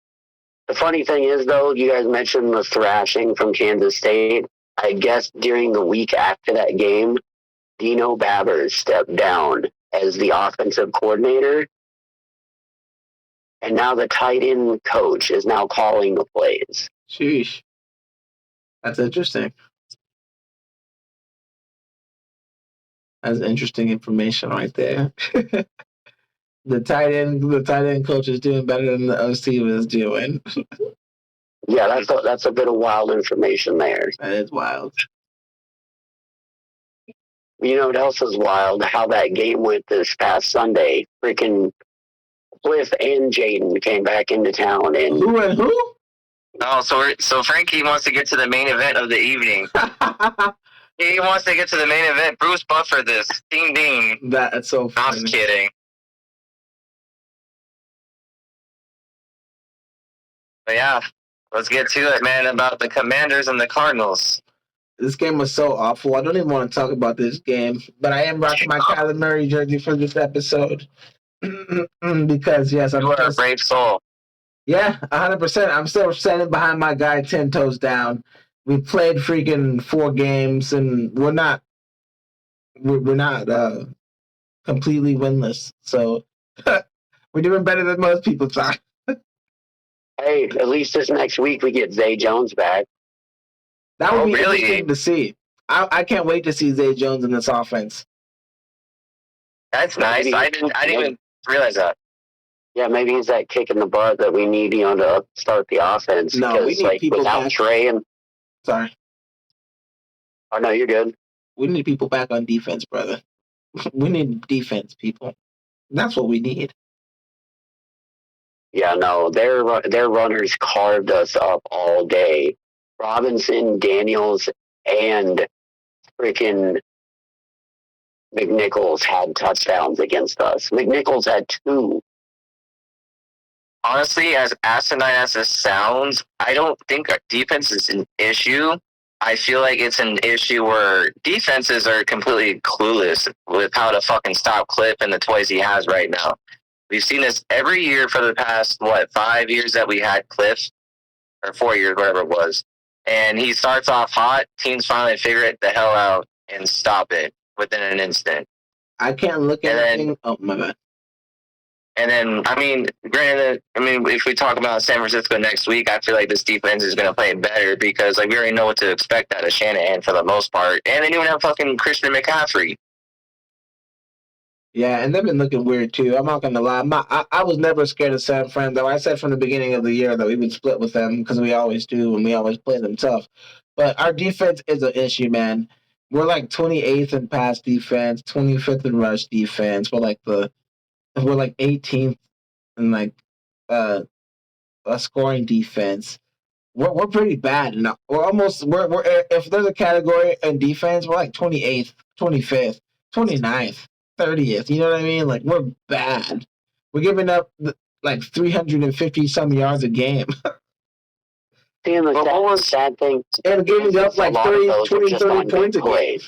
The funny thing is, though, you guys mentioned the thrashing from Kansas State. I guess during the week after that game, Dino Babbers stepped down as the offensive coordinator. And now the tight end coach is now calling the plays. Sheesh. That's interesting. That's interesting information right there. The tight end coach is doing better than the OC was doing. Yeah, that's a bit of wild information there. That is wild. You know what else is wild? How that game went this past Sunday. Freaking Kliff and Jaden came back into town, and Who and who? Oh, so Frankie wants to get to the main event of the evening. He wants to get to the main event. Bruce Buffer this. Ding ding. That's so funny. I'm just kidding. But yeah, let's get to it, man, about the Commanders and the Cardinals. This game was so awful. I don't even want to talk about this game, but I am rocking my Kyler Murray jersey for this episode because yes, You are a brave soul. Yeah, 100%. I'm still standing behind my guy 10 toes down. We played freaking 4 games, and we're not completely winless. So we're doing better than most people thought. hey, at least this next week we get Zay Jones back. That would be really? interesting to see. I can't wait to see Zay Jones in this offense. That's nice. I didn't even realize that. Yeah, maybe he's that kick in the butt that we need, to start the offense. No, we need people without back. Trey and. Sorry. Oh no, you're good. We need people back on defense, brother. We need defense, people. That's what we need. Yeah, no, their runners carved us up all day. Robinson, Daniels, and freaking McNichols had touchdowns against us. McNichols had 2. Honestly, as asinine as this sounds, I don't think our defense is an issue. I feel like it's an issue where defenses are completely clueless with how to fucking stop Kliff and the toys he has right now. We've seen this every year for the past, 5 years that we had Kliff, or 4 years, whatever it was. And he starts off hot, teams finally figure it the hell out and stop it within an instant. I can't look at anything. Oh, my bad. And then, granted, if we talk about San Francisco next week, I feel like this defense is going to play better because, we already know what to expect out of Shanahan for the most part. And they don't even have fucking Christian McCaffrey. Yeah, and they've been looking weird, too. I'm not going to lie. I was never scared of San Fran, though. I said from the beginning of the year that we would split with them because we always do and we always play them tough. But our defense is an issue, man. We're 28th in pass defense, 25th in rush defense. We're 18th in a scoring defense. We're pretty bad. And we're if there's a category in defense, we're 28th, 25th, 29th, 30th. You know what I mean? We're bad. We're giving up 350 some yards a game. Seeing the sad thing. And giving up 30 points a game.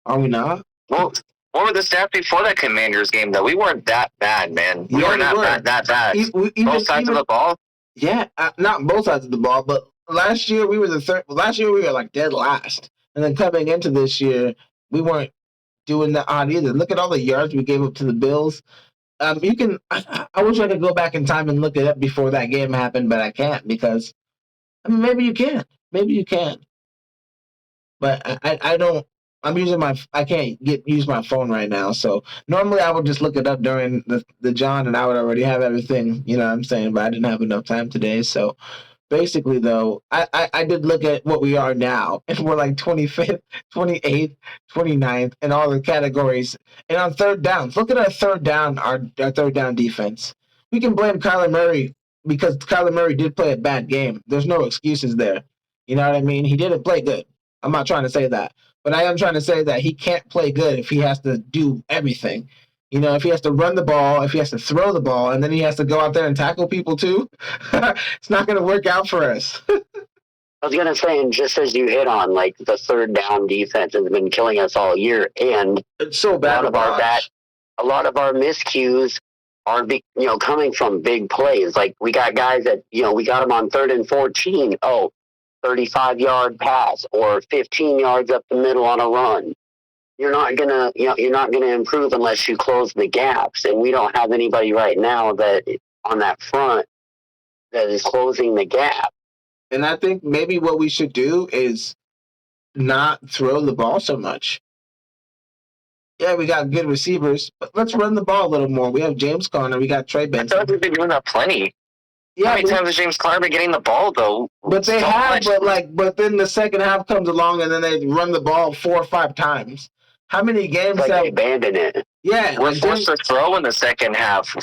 Are we not? Well, what were the stats before that Commanders game, though? We weren't that bad, man. We were not that bad. Both sides of the ball? Yeah, not both sides of the ball, but last year we were the third. Last year we were dead last. And then coming into this year, we weren't doing that odd either. Look at all the yards we gave up to the Bills. I wish I could go back in time and look it up before that game happened, but I can't because, maybe you can. Maybe you can. But I don't. I can't use my phone right now. So normally I would just look it up during the John and I would already have everything, you know what I'm saying? But I didn't have enough time today. So basically though, I did look at what we are now and we're 25th, 28th, 29th in all the categories. And on third downs, look at our third down defense. We can blame Kyler Murray because Kyler Murray did play a bad game. There's no excuses there. You know what I mean? He didn't play good. I'm not trying to say that. But I am trying to say that he can't play good if he has to do everything. If he has to run the ball, if he has to throw the ball, and then he has to go out there and tackle people too, it's not going to work out for us. I was going to say, and just as you hit on, the third down defense has been killing us all year, and it's so bad. A lot of our miscues are, coming from big plays. We got guys that, we got them on 3rd and 14. 35-yard pass or 15 yards up the middle on a run. You're not gonna improve unless you close the gaps, and we don't have anybody right now that on that front that is closing the gap. And I think maybe what we should do is not throw the ball so much. Yeah, we got good receivers, but let's run the ball a little more. We have James Conner, we got Trey Benson. I thought we've been doing that plenty. How many times has James Conner been getting the ball though? But they have, but then the second half comes along and then they run the ball 4 or 5 times. How many games they abandon it? Yeah, we're forced to throw in the second half.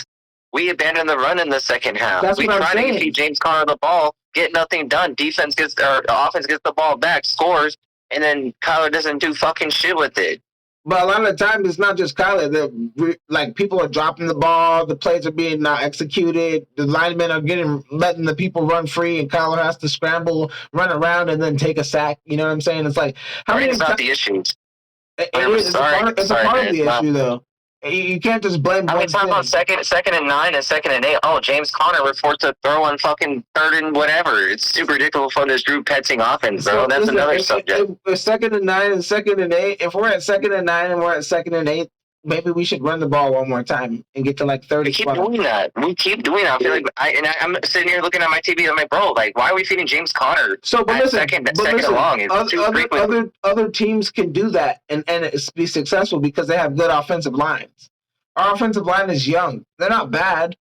We abandon the run in the second half. That's we what I'm saying. To feed James Conner the ball, get nothing done. Offense gets the ball back, scores, and then Kyler doesn't do fucking shit with it. But a lot of the time, it's not just Kyler. Like, people are dropping the ball, the plays are being not executed, the linemen are letting the people run free, and Kyler has to scramble, run around, and then take a sack. You know what I'm saying? It's like, it's not the issue. It's a part of the issue, though. You can't just blame. How many times on second and 9 and 2nd and 8? Oh, James Conner was forced to throw on fucking 3rd and whatever. It's super ridiculous for this Drew Petzing offense, bro. So, that's another subject. If 2nd and 9 and 2nd and 8, if we're at 2nd and 9 and we're at 2nd and 8, maybe we should run the ball one more time and get to like 30. We keep doing that. I feel like I'm sitting here looking at my TV. I'm like, bro, like, why are we feeding James Conner? Second along? Other teams can do that and be successful because they have good offensive lines. Our offensive line is young. They're not bad.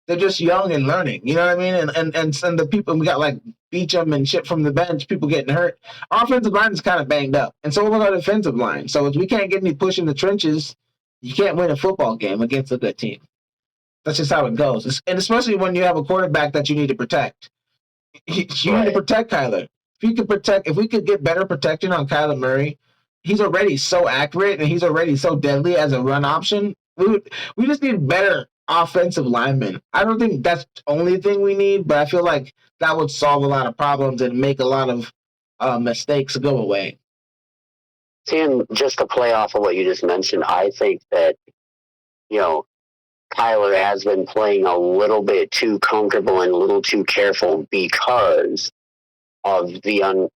They're just young and learning. You know what I mean? And the people, we got like Beecham and shit from the bench, people getting hurt. Our offensive line is kind of banged up. And so was our defensive line. So if we can't get any push in the trenches, you can't win a football game against a good team. That's just how it goes. And especially when you have a quarterback that you need to protect. You need to protect Kyler. If we could get better protection on Kyler Murray, he's already so accurate and he's already so deadly as a run option. We just need better offensive linemen. I don't think that's the only thing we need, but I feel like that would solve a lot of problems and make a lot of mistakes go away. And just to play off of what you just mentioned, I think that, Kyler has been playing a little bit too comfortable and a little too careful because of the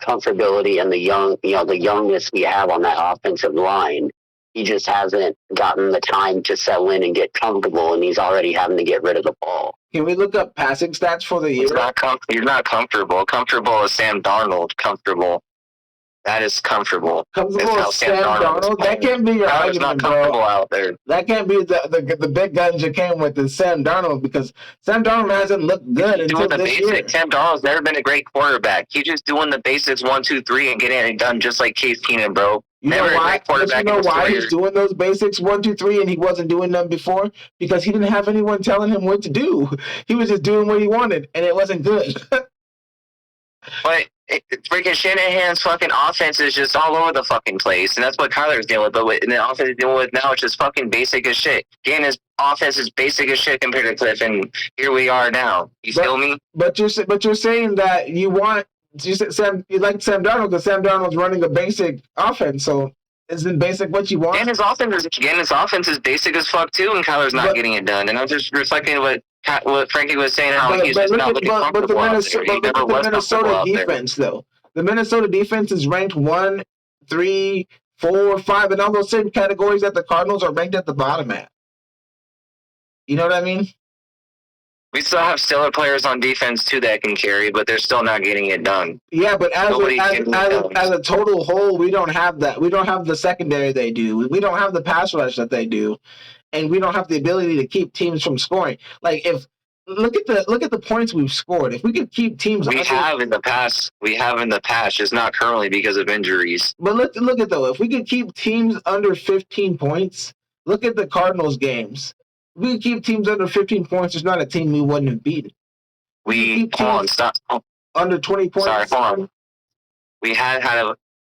comfortability and the youngness we have on that offensive line. He just hasn't gotten the time to settle in and get comfortable, and he's already having to get rid of the ball. Can we look up passing stats for the year? He's not comfortable. Comfortable is Sam Darnold. Comfortable. That is comfortable. Comfortable is Sam Darnold? That can't be your argument, not comfortable out there. That can't be the big guns you came with is Sam Darnold because Sam Darnold hasn't looked good until this year. Sam Darnold's never been a great quarterback. He's just doing the basics 1, 2, 3 and getting it done just like Case Keenum, bro. You know why he's doing those basics 1, 2, 3 and he wasn't doing them before? Because he didn't have anyone telling him what to do. He was just doing what he wanted and it wasn't good. But freaking Shanahan's fucking offense is just all over the fucking place, and that's what Kyler's dealing with. But the offense he's dealing with now is just fucking basic as shit. Again, his offense is basic as shit compared to Kliff, and here we are now. You feel me? But you're saying that you like Sam Darnold because Sam Darnold's running a basic offense, so isn't basic what you want? And his offense is basic as fuck too, and Kyler's not getting it done. And I'm just reflecting what Frankie was saying, how he's just not looking comfortable out there. He never was comfortable out there. Defense, though. The Minnesota defense is ranked 1, 3, 4, 5, and all those same categories that the Cardinals are ranked at the bottom at. You know what I mean? We still have stellar players on defense too that can carry, but they're still not getting it done. Yeah, but as a total whole, we don't have that. We don't have the secondary they do. We don't have the pass rush that they do, and we don't have the ability to keep teams from scoring. Like look at the points we've scored. If we could keep teams, we have in the past, just not currently because of injuries. But look at though, if we could keep teams under 15 points, look at the Cardinals games. If we keep teams under 15 points, there's not a team we wouldn't have beaten. Under 20 points. Sorry, hold on. We had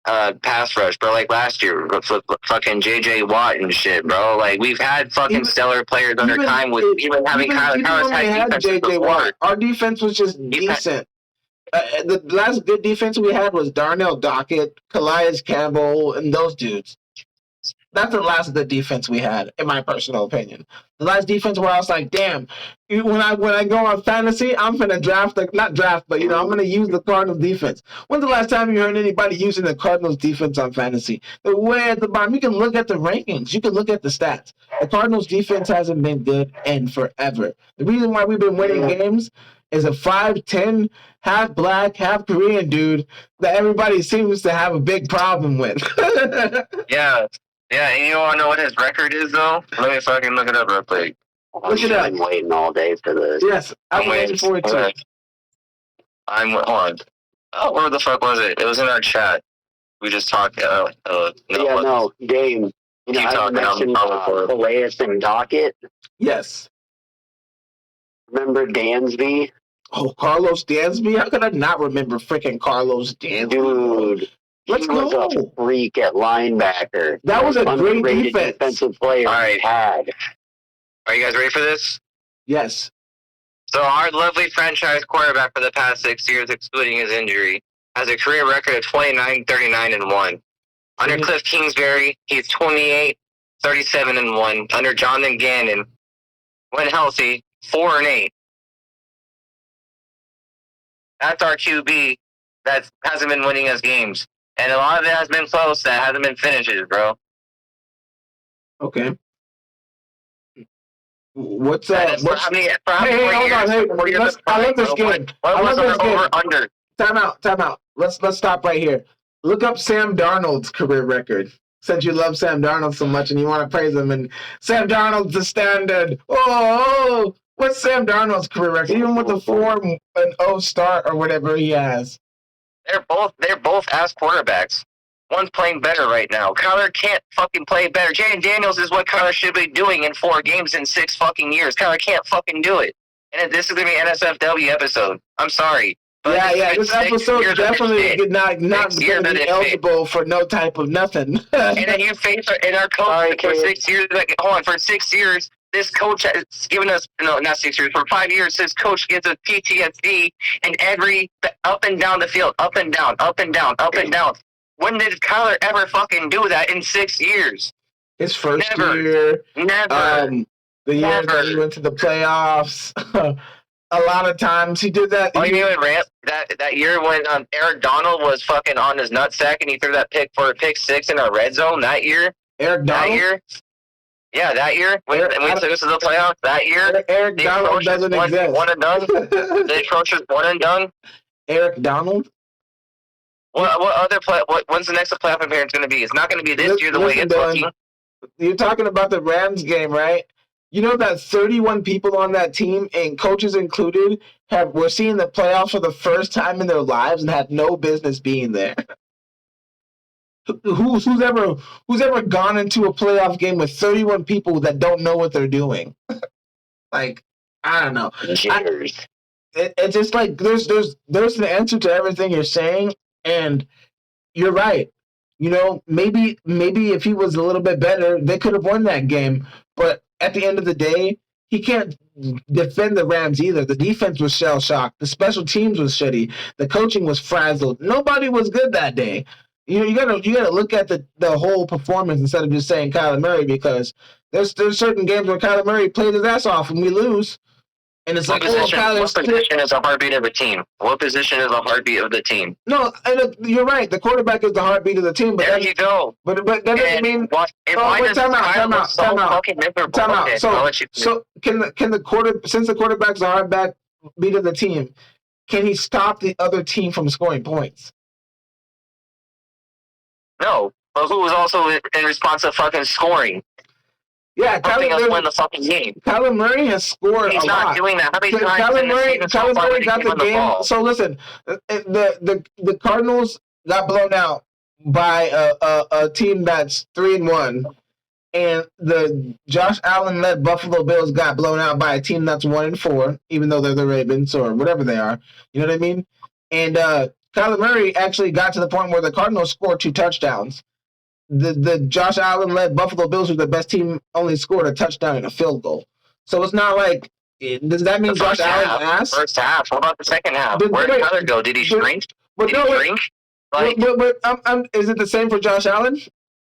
a pass rush, bro, like last year, fucking JJ Watt and shit, bro. Like, we've had fucking stellar players under time with even having Kyler's high defense JJ Watt. Our defense was just decent. The last good defense we had was Darnell Dockett, Calais Campbell, and those dudes. That's the last good defense we had, in my personal opinion. The last defense where I was like, damn, when I go on fantasy, I'm going to I'm going to use the Cardinals defense. When's the last time you heard anybody using the Cardinals defense on fantasy? They're way at the bottom. You can look at the rankings. You can look at the stats. The Cardinals defense hasn't been good in forever. The reason why we've been winning games is a 5'10", half black, half Korean dude that everybody seems to have a big problem with. Yeah. Yeah, and you want to know what his record is, though? Let me fucking look it up real quick. Look it up. I'm waiting all day for this. Yes, I'm waiting for it too. Hold on. Oh, where the fuck was it? It was in our chat. We just talked. Dame. You know, I mentioned Calais and Dockett. Yes. Remember Dansby? Oh, Carlos Dansby? How could I not remember freaking Carlos Dansby? Dude, let's he was a freak at linebacker. That was a great defensive player. All right. Had. Are you guys ready for this? Yes. So our lovely franchise quarterback for the past 6 years, excluding his injury, has a career record of 29, 39, and 1. Under Kliff Kingsbury, he's 28, 37, and 1. Under Jonathan Gannon, when healthy, 4 and 8. That's our QB that hasn't been winning us games. And a lot of it has been close that hasn't been finishes, bro. Okay. What's that? Hold on. Hey, I love this game. I love this game. Under. Time out. Let's stop right here. Look up Sam Darnold's career record. Since you love Sam Darnold so much and you want to praise him, and Sam Darnold's the standard. Oh, what's Sam Darnold's career record? Even with the 4-0 start or whatever he has. They're both ass quarterbacks. One's playing better right now. Kyler can't fucking play better. Jaden Daniels is what Kyler should be doing in 4 games in 6 fucking years. Kyler can't fucking do it. And this is going to be an NSFW episode. I'm sorry. But yeah. This episode definitely did not be eligible for no type of nothing. And then you face our coach for 6 years. For 6 years, this coach has given us, no, not 6 years, for 5 years, this coach gives us PTSD and every up and down the field, up and down, up and down, up and down. When did Kyler ever fucking do that in 6 years? His first year. Never. The year that he went to the playoffs. A lot of times he did that. Oh, you mean that year when Eric Donald was fucking on his nutsack and he threw that pick for a pick 6 in our red zone that year? Eric Donald? That year? Yeah, that year. When we took us to the playoffs that year. Eric Donald doesn't exist. One and done. The atrocious one and done. Eric Donald? What other play? When's the next playoff appearance going to be? It's not going to be this year the way it's looking. You're talking about the Rams game, right? You know that 31 people on that team, and coaches included, were seeing the playoffs for the first time in their lives and had no business being there. Who's ever gone into a playoff game with 31 people that don't know what they're doing? Like, I don't know. It's just like there's an answer to everything you're saying, and you're right. You know, maybe if he was a little bit better, they could have won that game. But at the end of the day, he can't defend the Rams either. The defense was shell-shocked. The special teams was shitty. The coaching was frazzled. Nobody was good that day. You gotta look at the whole performance instead of just saying Kyler Murray, because there's certain games where Kyler Murray played his ass off and we lose. And it's what position is a heartbeat of a team? What position is a heartbeat of the team? No, you're right. The quarterback is the heartbeat of the team. But there you go. But that doesn't mean. Time out. So can the since the quarterback's the heartbeat of the team, can he stop the other team from scoring points? No, but who was also in response to fucking scoring? Yeah, win the fucking game. Kyler Murray has scored a lot. He's not doing that. How many times Kyler Murray got the game. So listen, the Cardinals got blown out by a team that's 3-1, and the Josh Allen led Buffalo Bills got blown out by a team that's 1-4, even though they're the Ravens or whatever they are. You know what I mean? And Kyler Murray actually got to the point where the Cardinals scored 2 touchdowns. The Josh Allen-led Buffalo Bills, who the best team, only scored a touchdown and a field goal. So it's not like does that mean Josh Allen's ass? First half. What about the second half? Where did Kyler go? Did he shrink? Did he shrink? Is it the same for Josh Allen?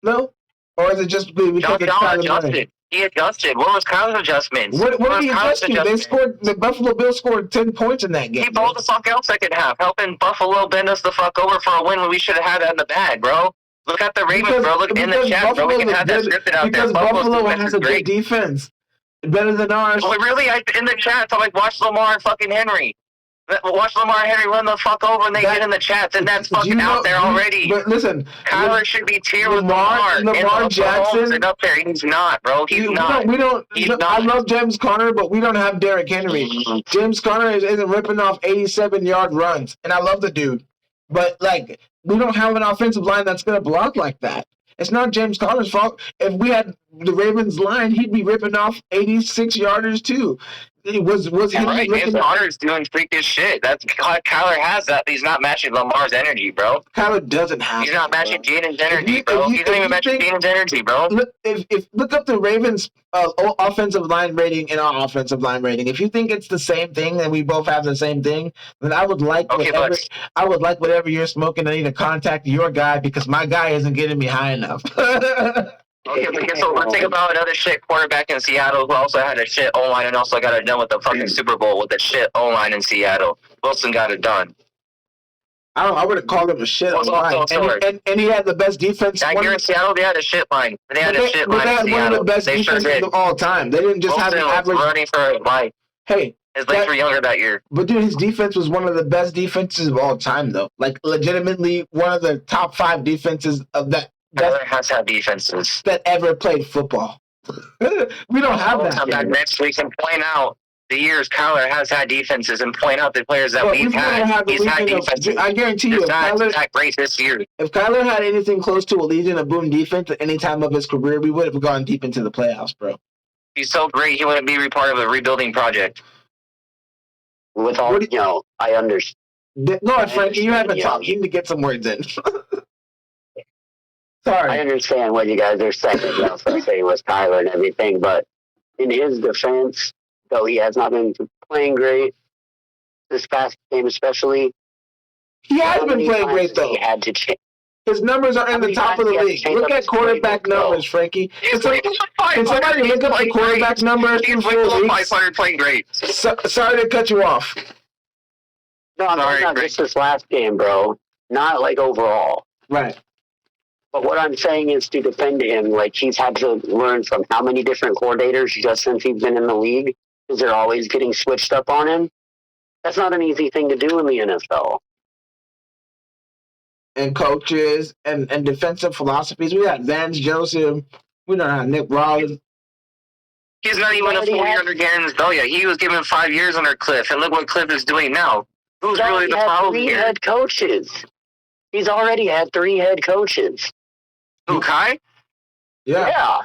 No, or is it just because Josh Allen adjusted? He adjusted. What was Kyler's adjustments? What did he adjust to? The Buffalo Bills scored 10 points in that game. He balled the fuck out second half, helping Buffalo bend us the fuck over for a win when we should have had that in the bag, bro. Look at the Ravens, bro. Look in the chat, bro. We can have that scripted out there. Because Buffalo has a good defense. Better than ours. Well, really, in the chat, so watch Lamar and fucking Henry. Watch Lamar Henry run the fuck over and they get in the chats, and that's fucking out there already. But listen, Kyler should be tiered with Lamar Jackson and up there. He's not, bro. He's not. I love James Conner, but we don't have Derrick Henry. James Conner isn't ripping off 87-yard runs, and I love the dude. But, like, we don't have an offensive line that's going to block like that. It's not James Conner's fault. If we had the Ravens line, he'd be ripping off 86-yarders too. Was right? James Conner's doing freakish shit. That's Kyler has that. He's not matching Lamar's energy, bro. Kyler doesn't have. He's not matching Jaden's energy, bro. He's not even matching Jaden's energy, bro. Look up the Ravens' offensive line rating and our offensive line rating. If you think it's the same thing and we both have the same thing, then I would like whatever you're smoking. I need to contact your guy because my guy isn't getting me high enough. Okay, so let's think about another shit quarterback in Seattle who also had a shit O-line and also got it done with the fucking Super Bowl with a shit O-line in Seattle. Wilson got it done. I wouldn't call him a shit O-line. And he had the best defense. Here in Seattle, they had a shit line. They had a shit line in Seattle. They had one of the best defenses of all time. They didn't just Wilson have an average. Running for his life. Hey. His legs were younger that year. But, dude, his defense was one of the best defenses of all time, though. Like, legitimately one of the top 5 defenses of that. Kyler has had defenses that ever played football. We don't have that. Next week and point out the years Kyler has had defenses and point out the players that we've had. He's had defenses. I guarantee you, if Kyler not great this year. If Kyler had anything close to a Legion of Boom defense at any time of his career, we would have gone deep into the playoffs, bro. He's so great, he wouldn't be part of a rebuilding project. With all, I understand. Go ahead, Frankie. You haven't talked. You need to get some words in. Sorry. I understand what you guys are saying, so saying was Kyler and everything, but in his defense, though he has not been playing great this past game especially. He has been playing great, though. He had to change. His numbers are in the top of the league. Look at quarterback numbers, Frankie. Can somebody look up the quarterback numbers? He's below 500 playing great. Sorry to cut you off. No, not just this last game, bro. Not like overall. Right. But what I'm saying is to defend him, like he's had to learn from how many different coordinators just since he's been in the league, because they're always getting switched up on him. That's not an easy thing to do in the NFL. And coaches and defensive philosophies. We got Vance Joseph. We don't have Nick Rollins. He's not even a full year under Gannon. Oh, yeah. He was given 5 years under Kliff, and look what Kliff is doing now. Who's really the problem here? 3 head coaches. He's already had 3 head coaches. Who, Kai? Yeah.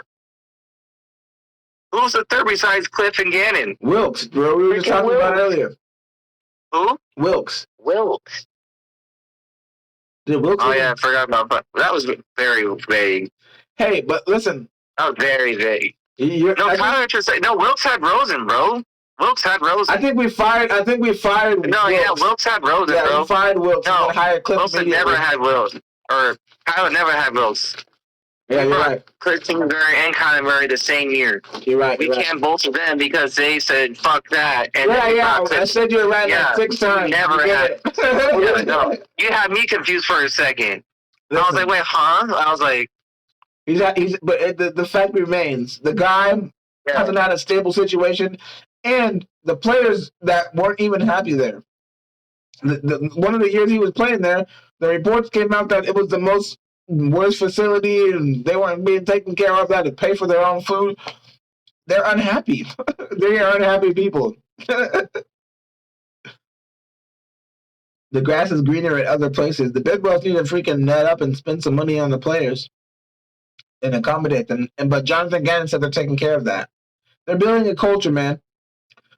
Who's the third besides Kliff and Gannon? Wilkes, bro. We were just talking about earlier. Who? Wilkes. I forgot about that. That was very vague. Hey, but listen. That was very vague. Wilkes had Rosen, bro. Wilkes had Rosen. I think we fired No, Wilkes. Yeah, Wilkes had Rosen, bro. We fired Wilkes. No, Kliff Wilson never had Wilkes. Or Kyler never had Wilkes. Yeah, you're right. Kliff Kingsbury and Kyler Murray the same year. You're right. We can't bolster them because they said fuck that. And I said you were right like 6 times. Never had. No, you had me confused for a second. Listen, I was like, wait, huh? I was like, but the fact remains, the guy hasn't had a stable situation, and the players that weren't even happy there. One of the years he was playing there, the reports came out that it was the worst facility, and they weren't being taken care of. They had to pay for their own food. They're unhappy. They are unhappy people. The grass is greener at other places. The Big Boys need to freaking net up and spend some money on the players and accommodate them. But Jonathan Gannon said they're taking care of that. They're building a culture, man.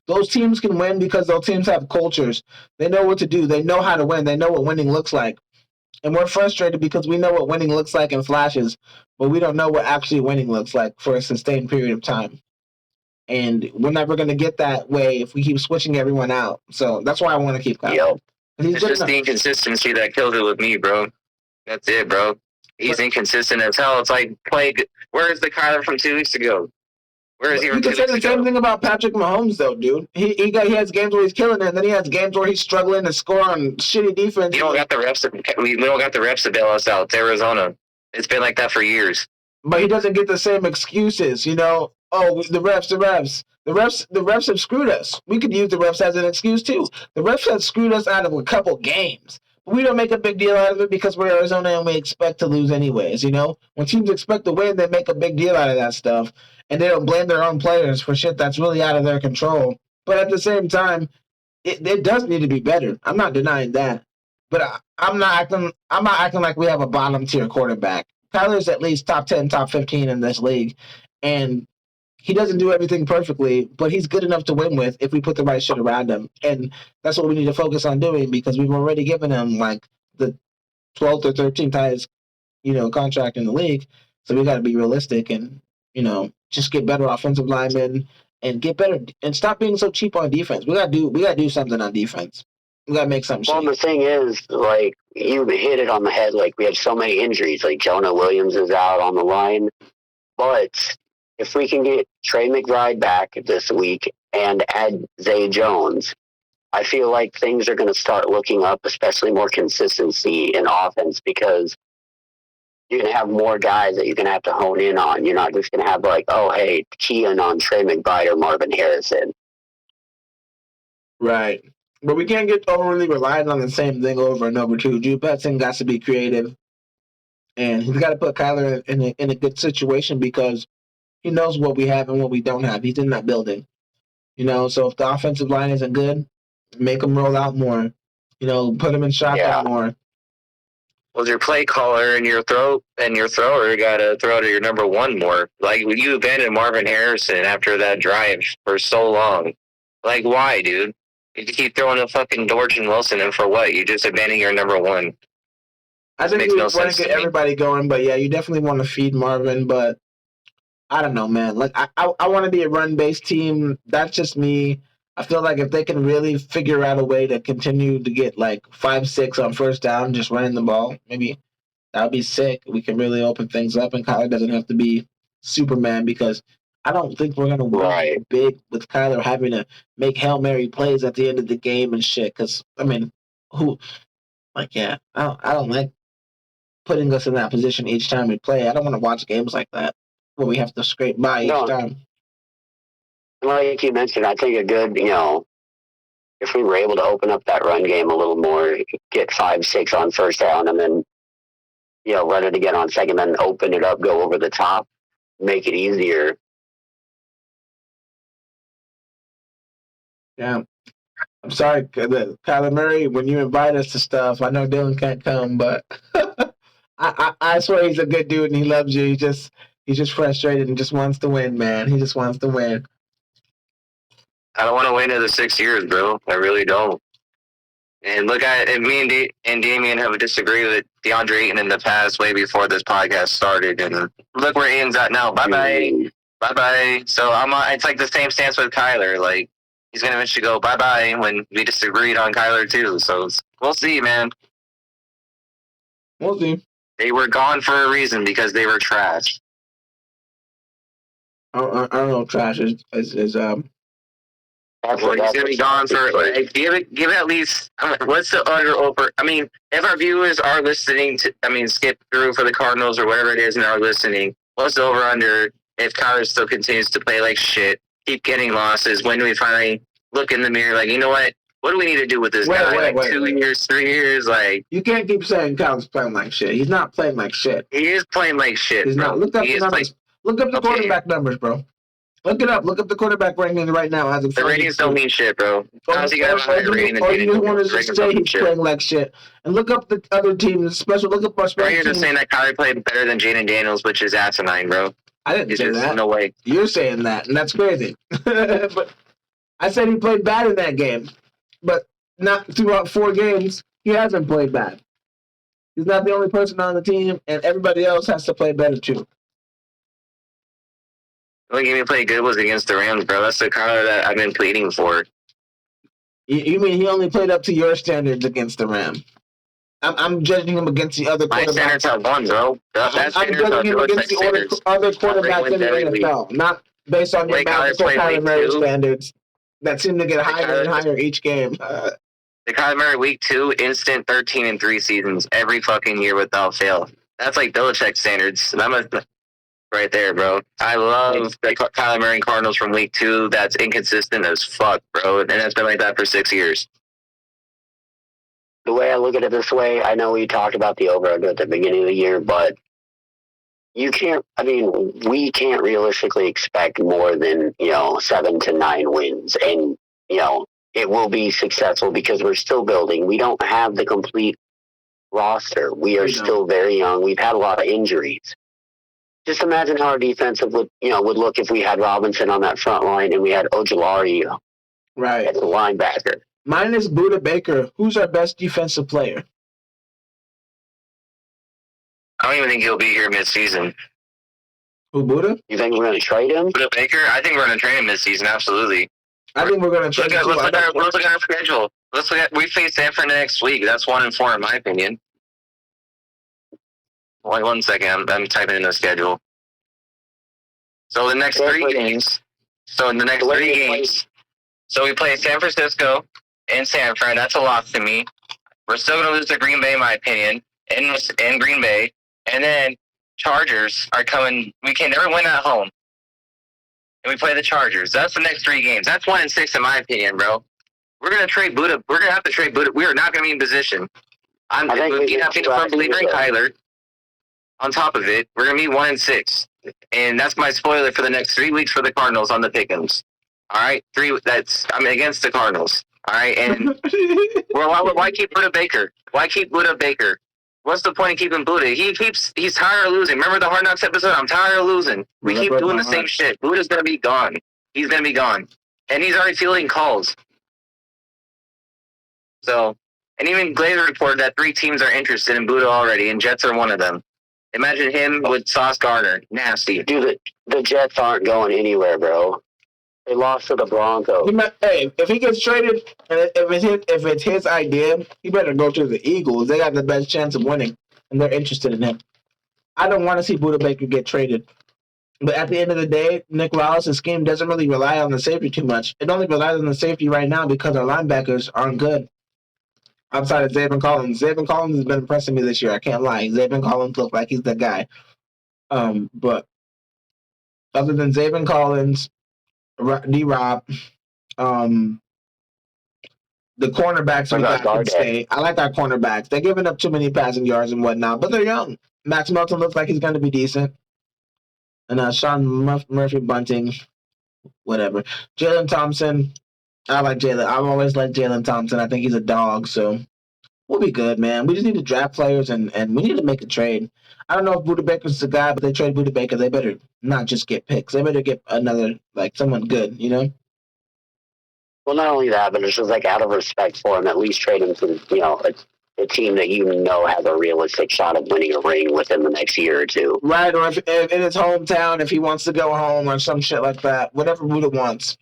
Those teams can win because those teams have cultures. They know what to do. They know how to win. They know what winning looks like. And we're frustrated because we know what winning looks like in flashes, but we don't know what actually winning looks like for a sustained period of time. And we're never going to get that way if we keep switching everyone out. So that's why I want to keep Kyle. Yep. It's just the inconsistency that killed it with me, bro. That's it, bro. He's inconsistent as hell. It's like, where is the Kyler from 2 weeks ago? Where is he from 2 weeks ago? You can say the same thing about Patrick Mahomes, though, dude. He has games where he's killing it, and then he has games where he's struggling to score on shitty defense. We don't got the reps to bail us out. It's Arizona. It's been like that for years. But he doesn't get the same excuses, you know. Oh, the refs. The refs have screwed us. We could use the refs as an excuse too. The refs have screwed us out of a couple games. But we don't make a big deal out of it because we're Arizona and we expect to lose anyways, you know? When teams expect to win, they make a big deal out of that stuff. And they don't blame their own players for shit that's really out of their control. But at the same time, it does need to be better. I'm not denying that. But I'm not acting like we have a bottom tier quarterback. Kyler's at least top 10, top 15 in this league. And he doesn't do everything perfectly, but he's good enough to win with if we put the right shit around him. And that's what we need to focus on doing because we've already given him like the 12th or 13th highest, contract in the league. So we got to be realistic and, just get better offensive linemen and get better and stop being so cheap on defense. We got to do something on defense. We got to make something. Well, the thing is, like, you hit it on the head. Like, we have so many injuries. Like, Jonah Williams is out on the line. But if we can get Trey McBride back this week and add Zay Jones, I feel like things are going to start looking up, especially more consistency in offense, because you're going to have more guys that you're going to have to hone in on. You're not just going to have like, oh, hey, key in on Trey McBride or Marvin Harrison. Right. But we can't get overly reliant on the same thing over and over, too. Drew Petzing got to be creative. And he's got to put Kyler in a good situation because he knows what we have and what we don't have. He's in that building. So if the offensive line isn't good, make him roll out more. Put him in shotgun more. Well, your play caller and your thrower got to throw to your number one more. Like, you abandoned Marvin Harrison after that drive for so long. Like, why, dude? You keep throwing a fucking Dortch and Wilson in for what? You just abandoning your number one. I think we want to get everybody going, but yeah, you definitely want to feed Marvin, but I don't know, man. Like, I want to be a run-based team. That's just me. I feel like if they can really figure out a way to continue to get like 5-6 on first down, just running the ball, maybe that would be sick. We can really open things up, and Kyler doesn't have to be Superman because I don't think we're gonna win big with Kyler having to make Hail Mary plays at the end of the game and shit. Because I mean, I don't like putting us in that position each time we play. I don't want to watch games like that where we have to scrape by each time. Like you mentioned, I think a good, if we were able to open up that run game a little more, get 5-6 on first down, and then, run it again on second, then open it up, go over the top, make it easier. Yeah. I'm sorry, Kyler Murray, when you invite us to stuff, I know Dylan can't come, but I swear he's a good dude and he loves you. He's just frustrated and just wants to win, man. He just wants to win. I don't want to wait another 6 years, bro. I really don't. And look at it. Me and Damien have disagreed with DeAndre Ayton in the past, way before this podcast started. And look where Ayton's at now. Bye-bye. Bye-bye. So it's like the same stance with Kyler. Like, he's going to eventually go bye-bye when we disagreed on Kyler, too. So we'll see, man. We'll see. They were gone for a reason because they were trash. I don't know. Trash is Well, he's gonna be gone for give it at least. What's the over? I mean, if our viewers are listening to, skip through for the Cardinals or whatever it is and are listening, what's the over under if Kyler still continues to play like shit, keep getting losses? When do we finally look in the mirror, like, you know what? What do we need to do with this guy? 2 years, 3 years, like. You can't keep saying Kyler's playing like shit. He's not playing like shit. He is playing like shit. He's not. Look up the numbers. Look up the quarterback numbers, bro. Look it up. Look up the quarterback rankings right now. As the ratings don't mean shit, bro. Or you just want to just say he's playing like shit. And look up the other teams. Look up our special teams. You're just saying that Kyler played better than Jaden Daniels, which is asinine, bro. I didn't say that. No way. You're saying that, and that's crazy. But I said he played bad in that game. But not throughout 4 games, he hasn't played bad. He's not the only person on the team, and everybody else has to play better, too. The only game he played good was against the Rams, bro. That's the Kyler that I've been pleading for. You mean he only played up to your standards against the Rams? I'm judging him against the other quarterbacks. My standards are one, bro. I'm judging him against the other quarterbacks in the NFL, not based on your Kyler Murray standards that seem to get higher and higher each game. The Kyler Murray week 2, instant 13-3 seasons every fucking year without fail. That's like Belichick standards. right there, bro. I love the Kyler Murray Cardinals from week 2. That's inconsistent as fuck, bro. And it's been like that for 6 years. The way I look at it this way, I know we talked about the over-under at the beginning of the year, but we can't realistically expect more than, 7 to 9 wins. And, it will be successful because we're still building. We don't have the complete roster. We are still very young. We've had a lot of injuries. Just imagine how our defense would look if we had Robinson on that front line and we had Ojulari as the linebacker. Minus Buda Baker, who's our best defensive player? I don't even think he'll be here mid-season. Who, Buda? You think we're going to trade him? Buda Baker? I think we're going to trade him mid-season, absolutely. I think we're going to trade him. Let's look at our schedule. We face Sanford next week. That's 1-4 in my opinion. Wait 1 second. I'm typing in the schedule. So the next 3 games. So we play San Francisco and San Fran. That's a loss to me. We're still going to lose to Green Bay, in my opinion, in Green Bay. And then Chargers are coming. We can never win at home. And we play the Chargers. That's the next 3 games. That's 1-6 in my opinion, bro. We're going to trade Buda. We're going to have to trade Buda. We are not going to be in position. I'm being a firm believer in Kyler. On top of it, we're going to be 1-6. And that's my spoiler for the next 3 weeks for the Cardinals on the Pick'ems. All right? I'm against the Cardinals. All right? And why keep Buda Baker? Why keep Buda Baker? What's the point of keeping Buda? He's tired of losing. Remember the Hard Knocks episode? I'm tired of losing. We keep doing the same shit. Buda's going to be gone. He's going to be gone. And he's already fielding calls. So, and even Glazer reported that 3 teams are interested in Buda already, and Jets are one of them. Imagine him with Sauce Gardner. Nasty. Dude, the Jets aren't going anywhere, bro. They lost to the Broncos. Hey, if he gets traded, and if it's his idea, he better go to the Eagles. They got the best chance of winning, and they're interested in him. I don't want to see Buda Baker get traded. But at the end of the day, Nick Wallace's scheme doesn't really rely on the safety too much. It only relies on the safety right now because our linebackers aren't good. Outside of Zaven Collins. Zaven Collins has been impressing me this year. I can't lie. Zaven Collins looks like he's the guy. But other than Zaven Collins, D-Rob, the cornerbacks we got can stay. I like our cornerbacks. They're giving up too many passing yards and whatnot, but they're young. Max Melton looks like he's going to be decent. And Sean Murphy Bunting, whatever. Jalen Thompson, I like Jalen. I've always liked Jalen Thompson. I think he's a dog, so we'll be good, man. We just need to draft players, and we need to make a trade. I don't know if Buda Baker's the guy, but they trade Buda Baker. They better not just get picks. They better get another, someone good, you know? Well, not only that, but it's just out of respect for him, at least trade him to, a team that has a realistic shot of winning a ring within the next year or 2. Right, or if in his hometown, if he wants to go home or some shit like that. Whatever Buda wants.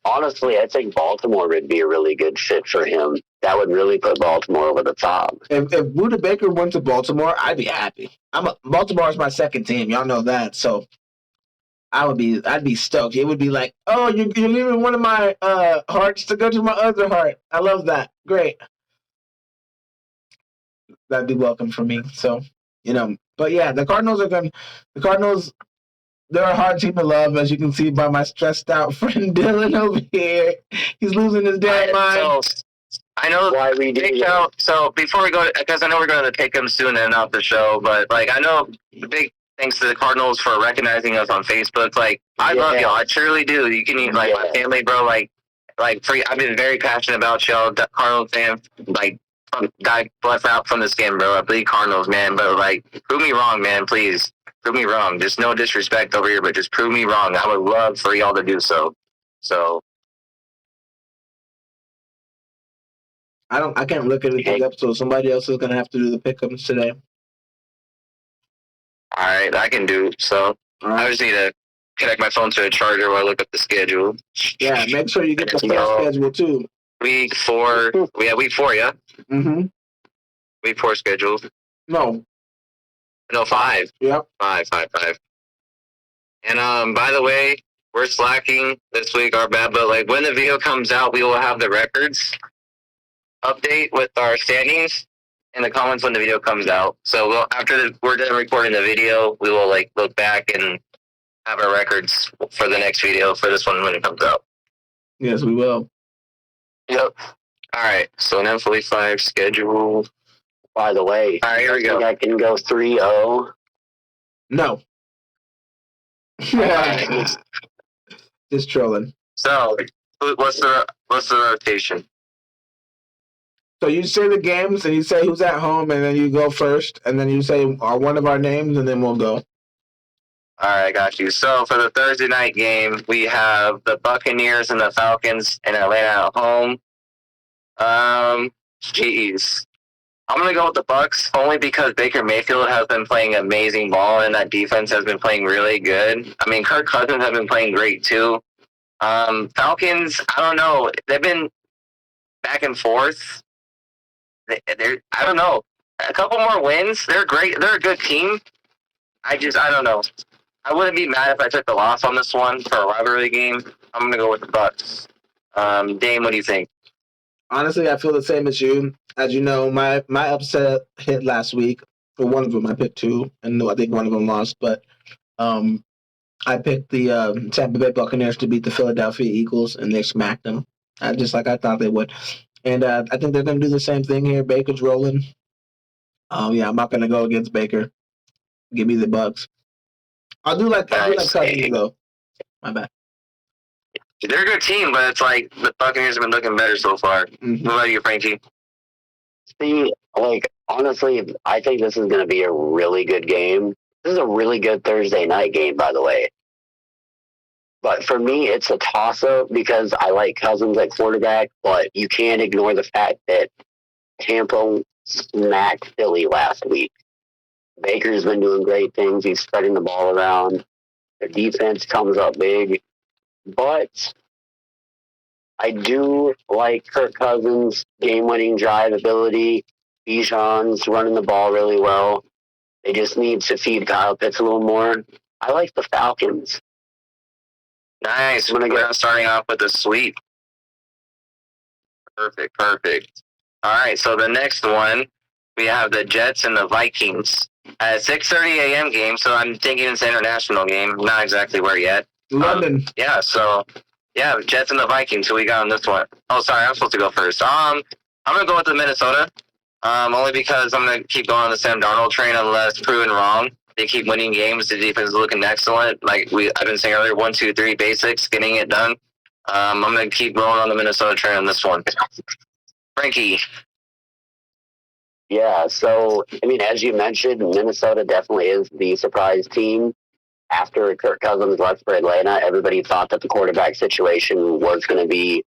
Honestly, I think Baltimore would be a really good fit for him. That would really put Baltimore over the top. If Buda Baker went to Baltimore, I'd be happy. Baltimore is my second team. Y'all know that. So I'd be stoked. It would be like, oh, you're leaving one of my hearts to go to my other heart. I love that. Great. That'd be welcome for me. So, but yeah, the Cardinals, they're a hard team to love, as you can see by my stressed out friend Dylan over here. He's losing his damn mind. I know why we do. So before we go, because I know we're going to take him soon and off the show, but I know big thanks to the Cardinals for recognizing us on Facebook. I love y'all. I truly do. You can my family, bro. I've been very passionate about y'all, Cardinals fan. Die blessed out from the skin, bro. I bleed Cardinals, man. But prove me wrong, man. Please prove me wrong. Just no disrespect over here, but just prove me wrong. I would love for y'all to do so. So. I can't look anything up, so somebody else is gonna have to do the pickups today. All right, I can do so. I just need to connect my phone to a charger while I look up the schedule. Yeah, make sure you get the full schedule too. Week 4. Yeah, week 4. Yeah. Mhm. Week 4 schedule. No, 5. Yep. 5. And by the way, we're slacking this week. Our bad, but when the video comes out, we will have the records update with our standings, in the comments when the video comes out. So after we're done recording the video, we will look back and have our records for the next video for this one when it comes out. Yes, we will. Yep. All right. So an F45 schedule. By the way, all right, here we go. I can go 3-0. No. Just trolling. So what's the rotation? So you say the games and you say who's at home, and then you go first, and then you say one of our names, and then we'll go. All right, I got you. So for the Thursday night game, we have the Buccaneers and the Falcons in Atlanta at home. Jeez. I'm going to go with the Bucs only because Baker Mayfield has been playing amazing ball, and that defense has been playing really good. I mean, Kirk Cousins has been playing great, too. Falcons, I don't know. They've been back and forth. I don't know. A couple more wins. They're great. They're a good team. I don't know. I wouldn't be mad if I took the loss on this one for a rivalry game. I'm going to go with the Bucs. Dame, what do you think? Honestly, I feel the same as you. As you know, my upset hit last week. For one of them, I picked two, and I think one of them lost. But I picked the Tampa Bay Buccaneers to beat the Philadelphia Eagles, and they smacked them, just like I thought they would. And I think they're going to do the same thing here. Baker's rolling. Yeah, I'm not going to go against Baker. Give me the Bucs. I do like Cousins, though. My bad. They're a good team, but it's like the Buccaneers have been looking better so far. Mm-hmm. What about you, Frankie? See, honestly, I think this is going to be a really good game. This is a really good Thursday night game, by the way. But for me, it's a toss-up because I like Cousins at quarterback, but you can't ignore the fact that Tampa smacked Philly last week. Baker's been doing great things. He's spreading the ball around. Their defense comes up big. But I do like Kirk Cousins' game-winning drive ability. Bijan's running the ball really well. They just need to feed Kyle Pitts a little more. I like the Falcons. Nice. We're starting off with a sweep. Perfect. All right, so the next one, we have the Jets and the Vikings. At 6:30 a.m. game, so I'm thinking it's an international game. Not exactly where yet. London. Jets and the Vikings. Who we got on this one? Oh, sorry, I'm supposed to go first. I'm gonna go with the Minnesota. Only because I'm gonna keep going on the Sam Darnold train unless proven wrong. They keep winning games. The defense is looking excellent. Like I've been saying earlier, 1, 2, 3 basics, getting it done. I'm gonna keep rolling on the Minnesota train on this one. Frankie. Yeah, so, I mean, as you mentioned, Minnesota definitely is the surprise team. After Kirk Cousins left for Atlanta, everybody thought that the quarterback situation was going to be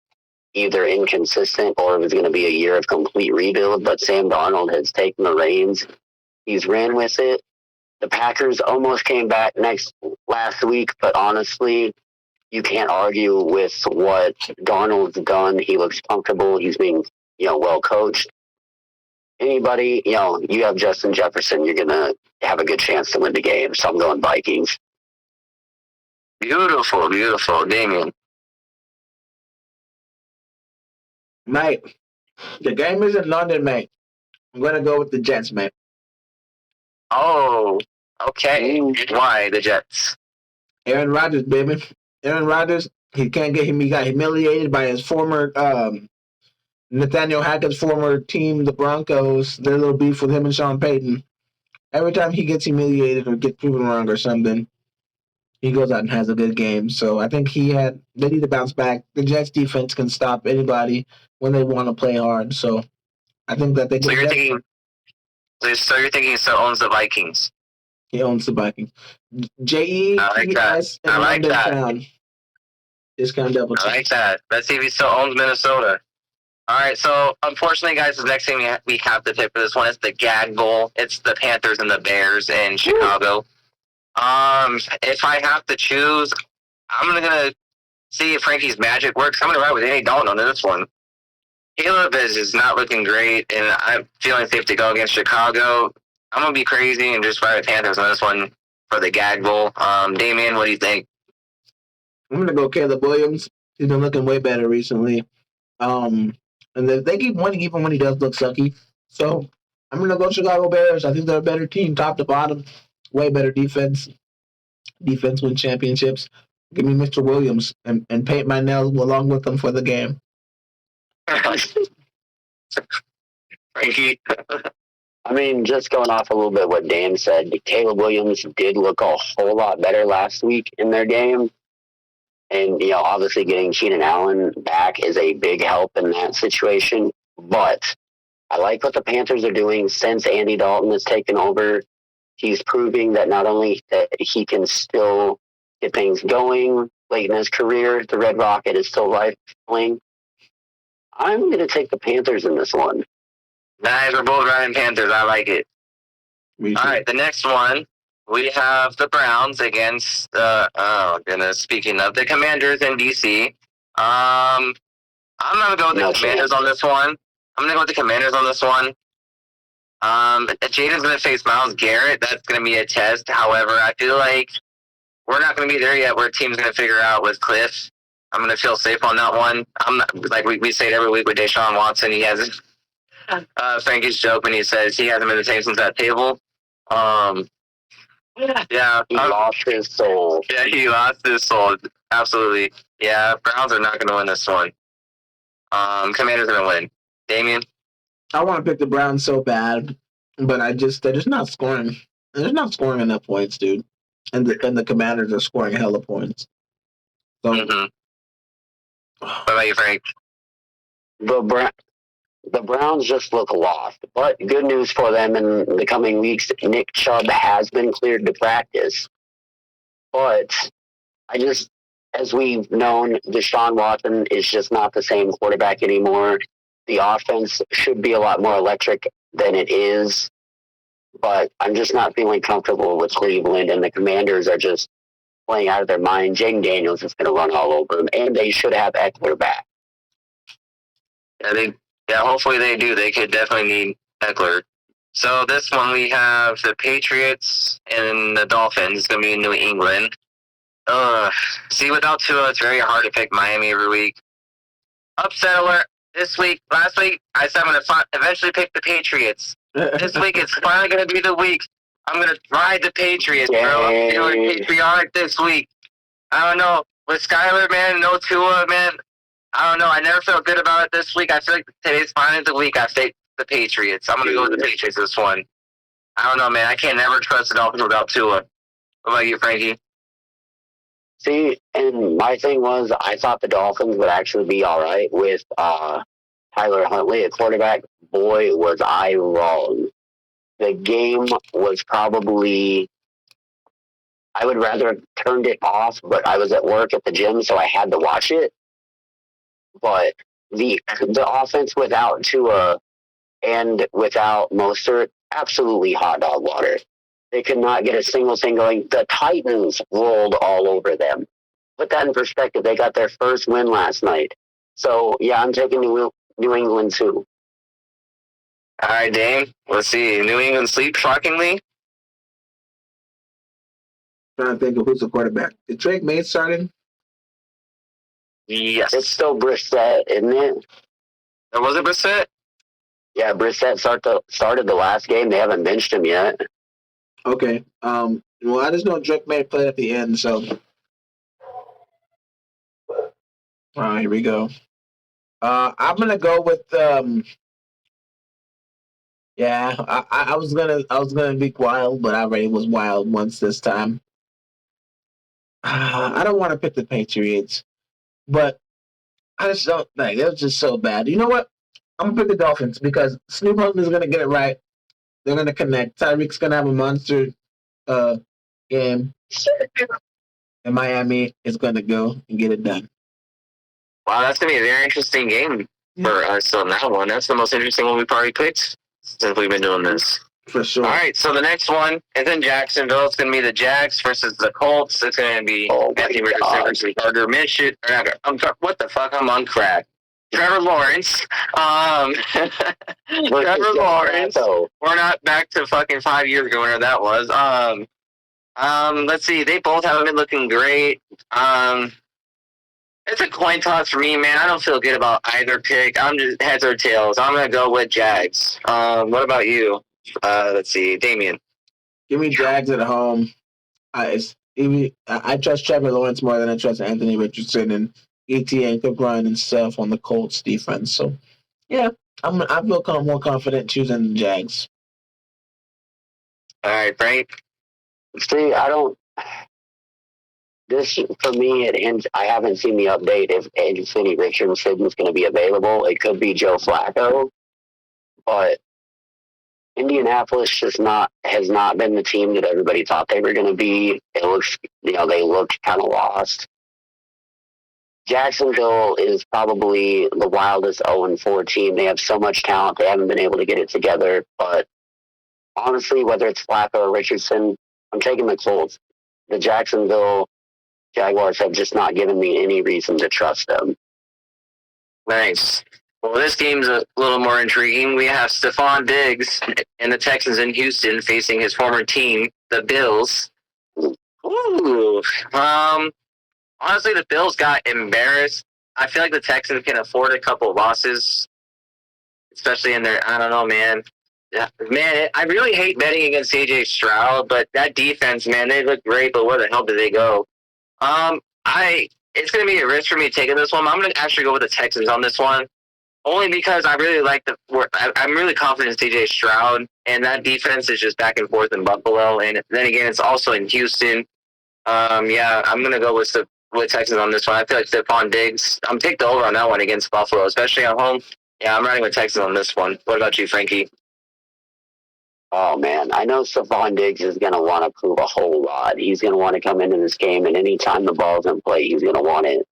either inconsistent or it was going to be a year of complete rebuild, but Sam Darnold has taken the reins. He's ran with it. The Packers almost came back last week, but honestly, you can't argue with what Darnold's done. He looks comfortable. He's being, well coached. Anybody, you have Justin Jefferson, you're going to have a good chance to win the game. So I'm going Vikings. Beautiful. Damien. Mate, the game is in London, mate. I'm going to go with the Jets, mate. Oh, okay. Why the Jets? Aaron Rodgers, baby. Aaron Rodgers, he can't get him. He got humiliated by his former Nathaniel Hackett's former team, the Broncos. Their little beef with him and Sean Payton. Every time he gets humiliated or gets proven wrong or something, he goes out and has a good game. So I think they need to bounce back. The Jets defense can stop anybody when they want to play hard. So I think that they So you're thinking he still owns the Vikings. He owns the Vikings. JETS I like that. Town. Discount double. I like that. Let's see if he still owns Minnesota. All right, so unfortunately, guys, the next thing we have to pick for this one is the Gag Bowl. It's the Panthers and the Bears in Chicago. If I have to choose, I'm gonna see if Frankie's magic works. I'm gonna ride with Andy Dalton on this one. Caleb is not looking great, and I'm feeling safe to go against Chicago. I'm gonna be crazy and just ride with Panthers on this one for the Gag Bowl. Damien, what do you think? I'm gonna go Caleb Williams. He's been looking way better recently. And they keep winning even when he does look sucky. So I'm gonna go Chicago Bears. I think they're a better team, top to bottom, way better defense. Defense win championships. Give me Mr. Williams and paint my nails along with them for the game. Frankie. I mean, just going off a little bit what Dan said, Caleb Williams did look a whole lot better last week in their game. And, obviously getting Keenan Allen back is a big help in that situation. But I like what the Panthers are doing since Andy Dalton has taken over. He's proving that not only that he can still get things going late in his career, the Red Rocket is still rifling. I'm going to take the Panthers in this one. Nice, we're both running Panthers. I like it. All right, the next one, we have the Browns against, speaking of the Commanders in D.C. I'm going to go with the Commanders on this one. Jaden's going to face Myles Garrett. That's going to be a test. However, I feel like we're not going to be there yet where a team's going to figure out with Kliff. I'm going to feel safe on that one. I'm not, like we say it every week with Deshaun Watson. He hasn't. Frankie's joke when he says he hasn't been the same since that table. Yeah. He lost his soul. Yeah, he lost his soul. Absolutely. Yeah, Browns are not going to win this one. Commanders are going to win. Damien? I want to pick the Browns so bad, but they're just not scoring. They're just not scoring enough points, dude. And the Commanders are scoring a hell of points. So, What about you, Frank? The Browns just look lost, but good news for them in the coming weeks. Nick Chubb has been cleared to practice, but as we've known, Deshaun Watson is just not the same quarterback anymore. The offense should be a lot more electric than it is, but I'm just not feeling comfortable with Cleveland, and the Commanders are just playing out of their mind. Jaden Daniels is going to run all over them, and they should have Eckler back. Yeah, hopefully they do. They could definitely need Eckler. So this one we have the Patriots and the Dolphins. It's going to be in New England. See, without Tua, it's very hard to pick Miami every week. Upset alert last week, I said I'm going to eventually pick the Patriots. This week, it's finally going to be the week. I'm going to ride the Patriots, bro. I'm feeling patriotic this week. I don't know. With Skyler, man, no Tua, man. I don't know. I never felt good about it this week. I feel like today's finally the week I take the Patriots. I'm going to go with the Patriots this one. I don't know, man. I can't never trust the Dolphins without Tua. What about you, Frankie? See, and my thing was, I thought the Dolphins would actually be all right with Tyler Huntley at quarterback. Boy, was I wrong. The game was probably, I would rather have turned it off, but I was at work at the gym, so I had to watch it. But the offense without Tua and without Mostert, absolutely hot dog water. They could not get a single thing going. The Titans rolled all over them. Put that in perspective. They got their first win last night. So, yeah, I'm taking New England too. All right, Dame. Let's see. New England sleep, shockingly. Trying to think of who's the quarterback. Is Drake May starting? Yes. It's still Brissett, isn't it? Was it Brissett? Yeah, Brissett started the last game. They haven't benched him yet. Okay. Well, I just know Drake May played at the end, so. All right, here we go. I'm gonna go with yeah. I was gonna be wild, but I already was wild once this time. I don't want to pick the Patriots, but I just don't think it was just so bad. You know what? I'm gonna pick the Dolphins because Snoop Hunt is gonna get it right. They're gonna connect. Tyreek's gonna have a monster game, and Miami is gonna go and get it done. Wow, that's gonna be a very interesting game for us on that one. That's the most interesting one we probably picked since we've been doing this. For sure. All right, so the next one is in Jacksonville. It's going to be the Jags versus the Colts. It's going to be Anthony Richardson versus Gardner Minshew. What the fuck? I'm on crack. Trevor Lawrence. Trevor Lawrence. We're not back to fucking 5 years ago, whenever that was. Let's see. They both haven't been looking great. It's a coin toss for me, man. I don't feel good about either pick. I'm just heads or tails. I'm gonna go with Jags. What about you? Let's see, Damien. Give me Jags at home. I trust Trevor Lawrence more than I trust Anthony Richardson and ETN could run and stuff on the Colts defense. So, yeah, I feel more confident choosing the Jags. All right, Frank. See, I don't. This for me, I haven't seen the update if Anthony Richardson is going to be available. It could be Joe Flacco, but Indianapolis has not been the team that everybody thought they were going to be. It looks, they looked kind of lost. Jacksonville is probably the wildest 0-4 team. They have so much talent. They haven't been able to get it together. But honestly, whether it's Flacco or Richardson, I'm taking the Colts. The Jacksonville Jaguars have just not given me any reason to trust them. Nice. Well, this game's a little more intriguing. We have Stephon Diggs and the Texans in Houston facing his former team, the Bills. Ooh. Honestly, the Bills got embarrassed. I feel like the Texans can afford a couple of losses, especially in their, I don't know, man. Yeah, man, I really hate betting against CJ Stroud, but that defense, man, they look great, but where the hell did they go? It's going to be a risk for me taking this one. I'm going to actually go with the Texans on this one, only because I really like I'm really confident in CJ Stroud, and that defense is just back and forth in Buffalo, and then again, it's also in Houston. Yeah, I'm going to go with Texans on this one. I feel like Stephon Diggs. I'm taking the over on that one against Buffalo, especially at home. Yeah, I'm riding with Texans on this one. What about you, Frankie? Oh, man. I know Stephon Diggs is going to want to prove a whole lot. He's going to want to come into this game, and anytime the ball's in play, he's going to want it.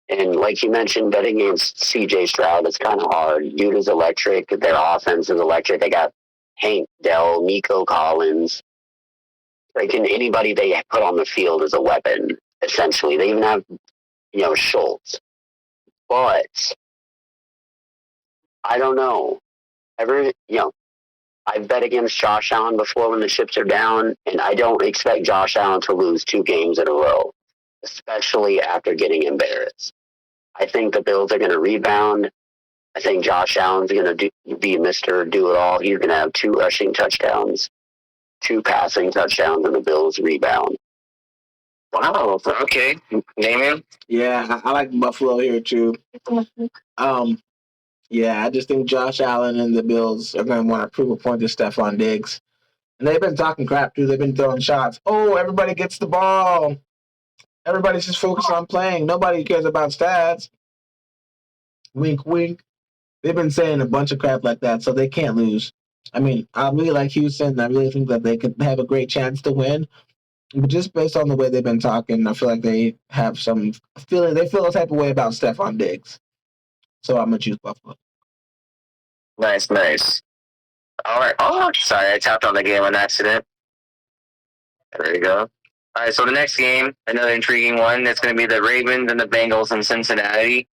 And like you mentioned, betting against CJ Stroud is kind of hard. Dude is electric. Their offense is electric. They got Hank Dell, Nico Collins. Anybody they put on the field is a weapon, essentially. They even have, Schultz. But I don't know. I've bet against Josh Allen before when the chips are down, and I don't expect Josh Allen to lose 2 games in a row, especially after getting embarrassed. I think the Bills are going to rebound. I think Josh Allen's going to be Mr. Do-It-All. He's going to have 2 rushing touchdowns, 2 passing touchdowns, and the Bills rebound. Wow. Okay. Damien? Yeah, I like Buffalo here too. Yeah, I just think Josh Allen and the Bills are going to want to prove a point to Stephon Diggs. And they've been talking crap too. They've been throwing shots. Oh, everybody gets the ball. Everybody's just focused on playing. Nobody cares about stats. Wink, wink. They've been saying a bunch of crap like that, so they can't lose. I mean, I really like Houston. I really think that they could have a great chance to win. But just based on the way they've been talking, I feel like they have some feeling. They feel a type of way about Stephon Diggs. So I'm going to choose Buffalo. Nice. All right. Oh, sorry. I tapped on the game on accident. There you go. All right. So the next game, another intriguing one. It's going to be the Ravens and the Bengals in Cincinnati.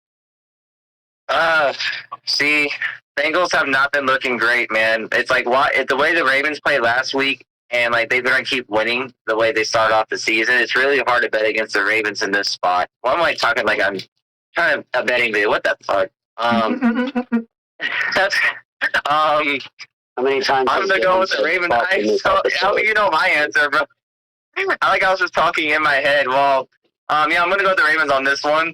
See, Bengals have not been looking great, man. It's like the way the Ravens played last week, and like they're going to keep winning the way they start off the season. It's really hard to bet against the Ravens in this spot. Why am I talking like I'm kind of a betting video? What the fuck? That's How many times I'm gonna go with the Ravens. You know my answer, bro. I was just talking in my head. Well, yeah, I'm gonna go with the Ravens on this one.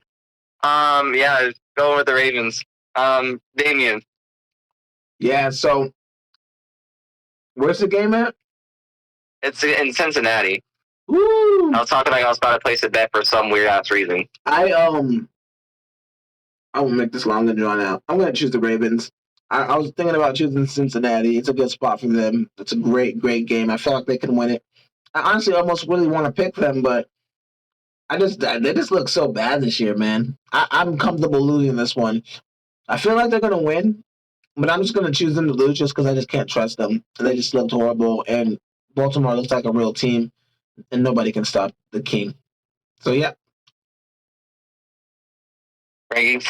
Yeah, go with the Ravens. Damien. Yeah. So, where's the game at? It's in Cincinnati. Woo! I was talking like I was about to place a bet for some weird ass reason. I won't make this long and drawn out. I'm gonna choose the Ravens. I was thinking about choosing Cincinnati. It's a good spot for them. It's a great game. I feel like they can win it. I honestly almost really want to pick them, but they just look so bad this year, man. I'm comfortable losing this one. I feel like they're gonna win, but I'm just gonna choose them to lose just because I just can't trust them. They just looked horrible, and Baltimore looks like a real team, and nobody can stop the King. So yeah. Frankie?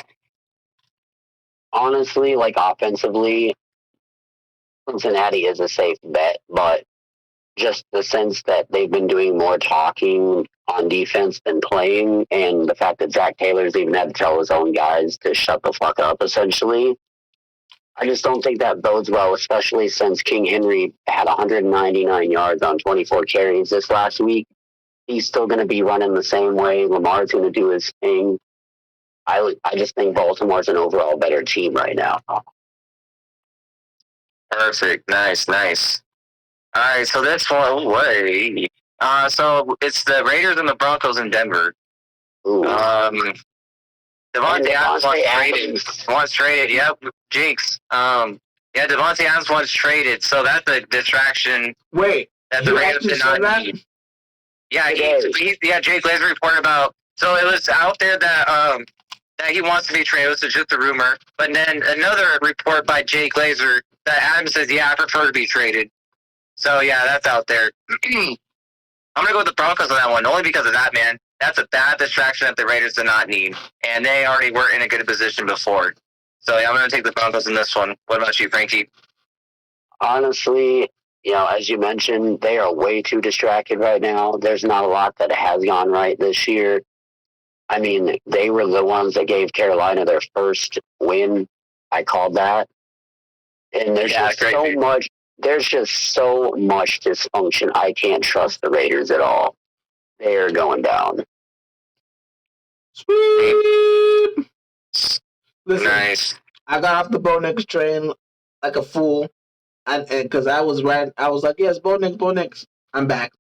Honestly, like offensively, Cincinnati is a safe bet, but just the sense that they've been doing more talking on defense than playing, and the fact that Zach Taylor's even had to tell his own guys to shut the fuck up, essentially. I just don't think that bodes well, especially since King Henry had 199 yards on 24 carries this last week. He's still going to be running the same way. Lamar's going to do his thing. I just think Baltimore's an overall better team right now. Perfect. Nice. All right, so this one, so it's the Raiders and the Broncos in Denver. Ooh. Devontae Adams wants traded. Yep, Jinx. Devontae Adams wants traded, so that's a distraction. Wait, that the Raiders did not need. Yeah, Jake Glazer reported about. So it was out there that that he wants to be traded. It was just a rumor, but then another report by Jake Glazer that Adams says, "Yeah, I prefer to be traded." So yeah, that's out there. I'm gonna go with the Broncos on that one, only because of that, man. That's a bad distraction that the Raiders did not need, and they already were in a good position before. So yeah, I'm gonna take the Broncos in this one. What about you, Frankie? Honestly, as you mentioned, they are way too distracted right now. There's not a lot that has gone right this year. I mean, they were the ones that gave Carolina their first win. I called that. And there's just so much. There's just so much dysfunction. I can't trust the Raiders at all. They are going down. Sweet. Listen, nice. I got off the Bo Nix train like a fool, and because I was right, I was like, yes, Bo Nix. I'm back,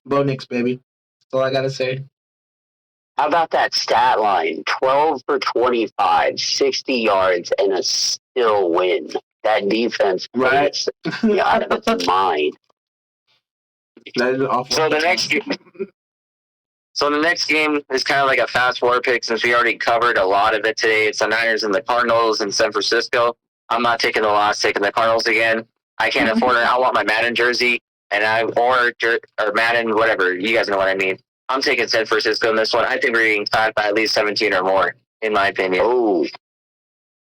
Bo Nix, baby. That's all I gotta say. How about that stat line? 12 for 25, 60 yards, and a still win. That defense plays out of its mind. That is awful. So the next game is kind of like a fast forward pick since we already covered a lot of it today. It's the Niners and the Cardinals in San Francisco. I'm not taking the loss, taking the Cardinals again. I can't afford it. I want my Madden jersey, or Madden, whatever. You guys know what I mean. I'm taking San Francisco in this one. I think we're getting tied by at least 17 or more, in my opinion. Oh.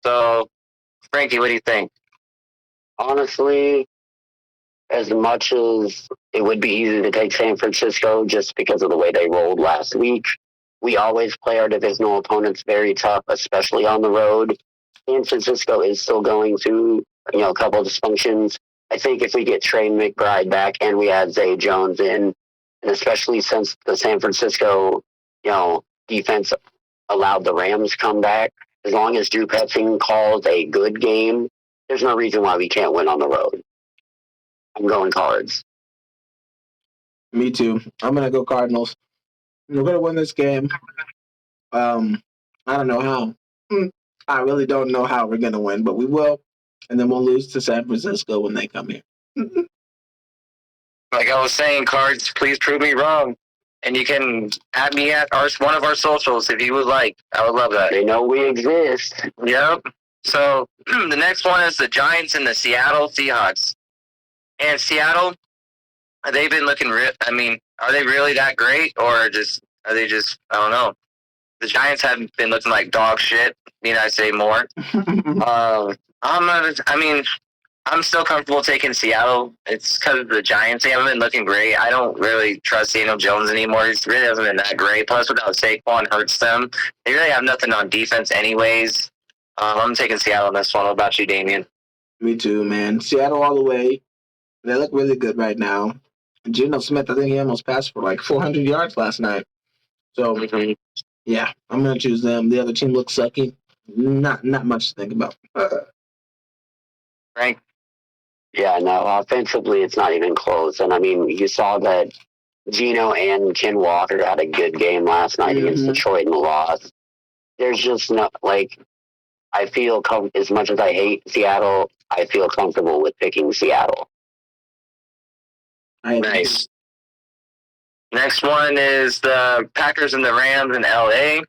So, Frankie, what do you think? Honestly, as much as it would be easy to take San Francisco just because of the way they rolled last week, we always play our divisional opponents very tough, especially on the road. San Francisco is still going through, a couple of dysfunctions. I think if we get Trey McBride back and we add Zay Jones in, and especially since the San Francisco, defense allowed the Rams come back, as long as Drew Petzing calls a good game, there's no reason why we can't win on the road. I'm going Cards. Me too. I'm gonna go Cardinals. We're gonna win this game. I don't know how. I really don't know how we're gonna win, but we will, and then we'll lose to San Francisco when they come here. Like I was saying, Cards, please prove me wrong. And you can add me at one of our socials if you would like. I would love that. They know we exist. Yep. So the next one is the Giants and the Seattle Seahawks. And Seattle, they've been looking are they really that great, or are they just, I don't know. The Giants haven't been looking like dog shit, need I say more. I'm still comfortable taking Seattle. It's because of the Giants. They haven't been looking great. I don't really trust Daniel Jones anymore. He really hasn't been that great. Plus, without Saquon hurts them. They really have nothing on defense anyways. I'm taking Seattle in this one. What about you, Damien? Me too, man. Seattle all the way. They look really good right now. Geno Smith, I think he almost passed for like 400 yards last night. So, yeah, I'm going to choose them. The other team looks sucky. Not much to think about. Frank? Yeah, no, offensively, it's not even close. And, you saw that Geno and Ken Walker had a good game last night against Detroit and lost. There's just no, I feel, as much as I hate Seattle, I feel comfortable with picking Seattle. Nice. Next one is the Packers and the Rams in LA.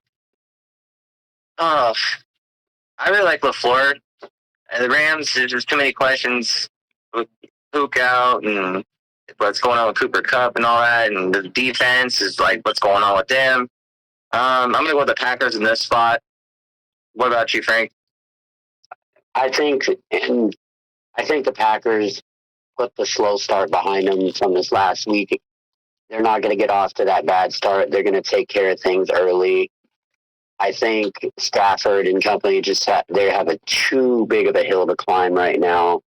Oh, I really like LaFleur. And the Rams, there's just too many questions with Pook out and what's going on with Cooper Kupp and all that. And the defense is like, what's going on with them? I'm going to go with the Packers in this spot. What about you, Frank? I think the Packers put the slow start behind them from this last week. They're not going to get off to that bad start. They're going to take care of things early. I think Stafford and company they have too big of a hill to climb right now.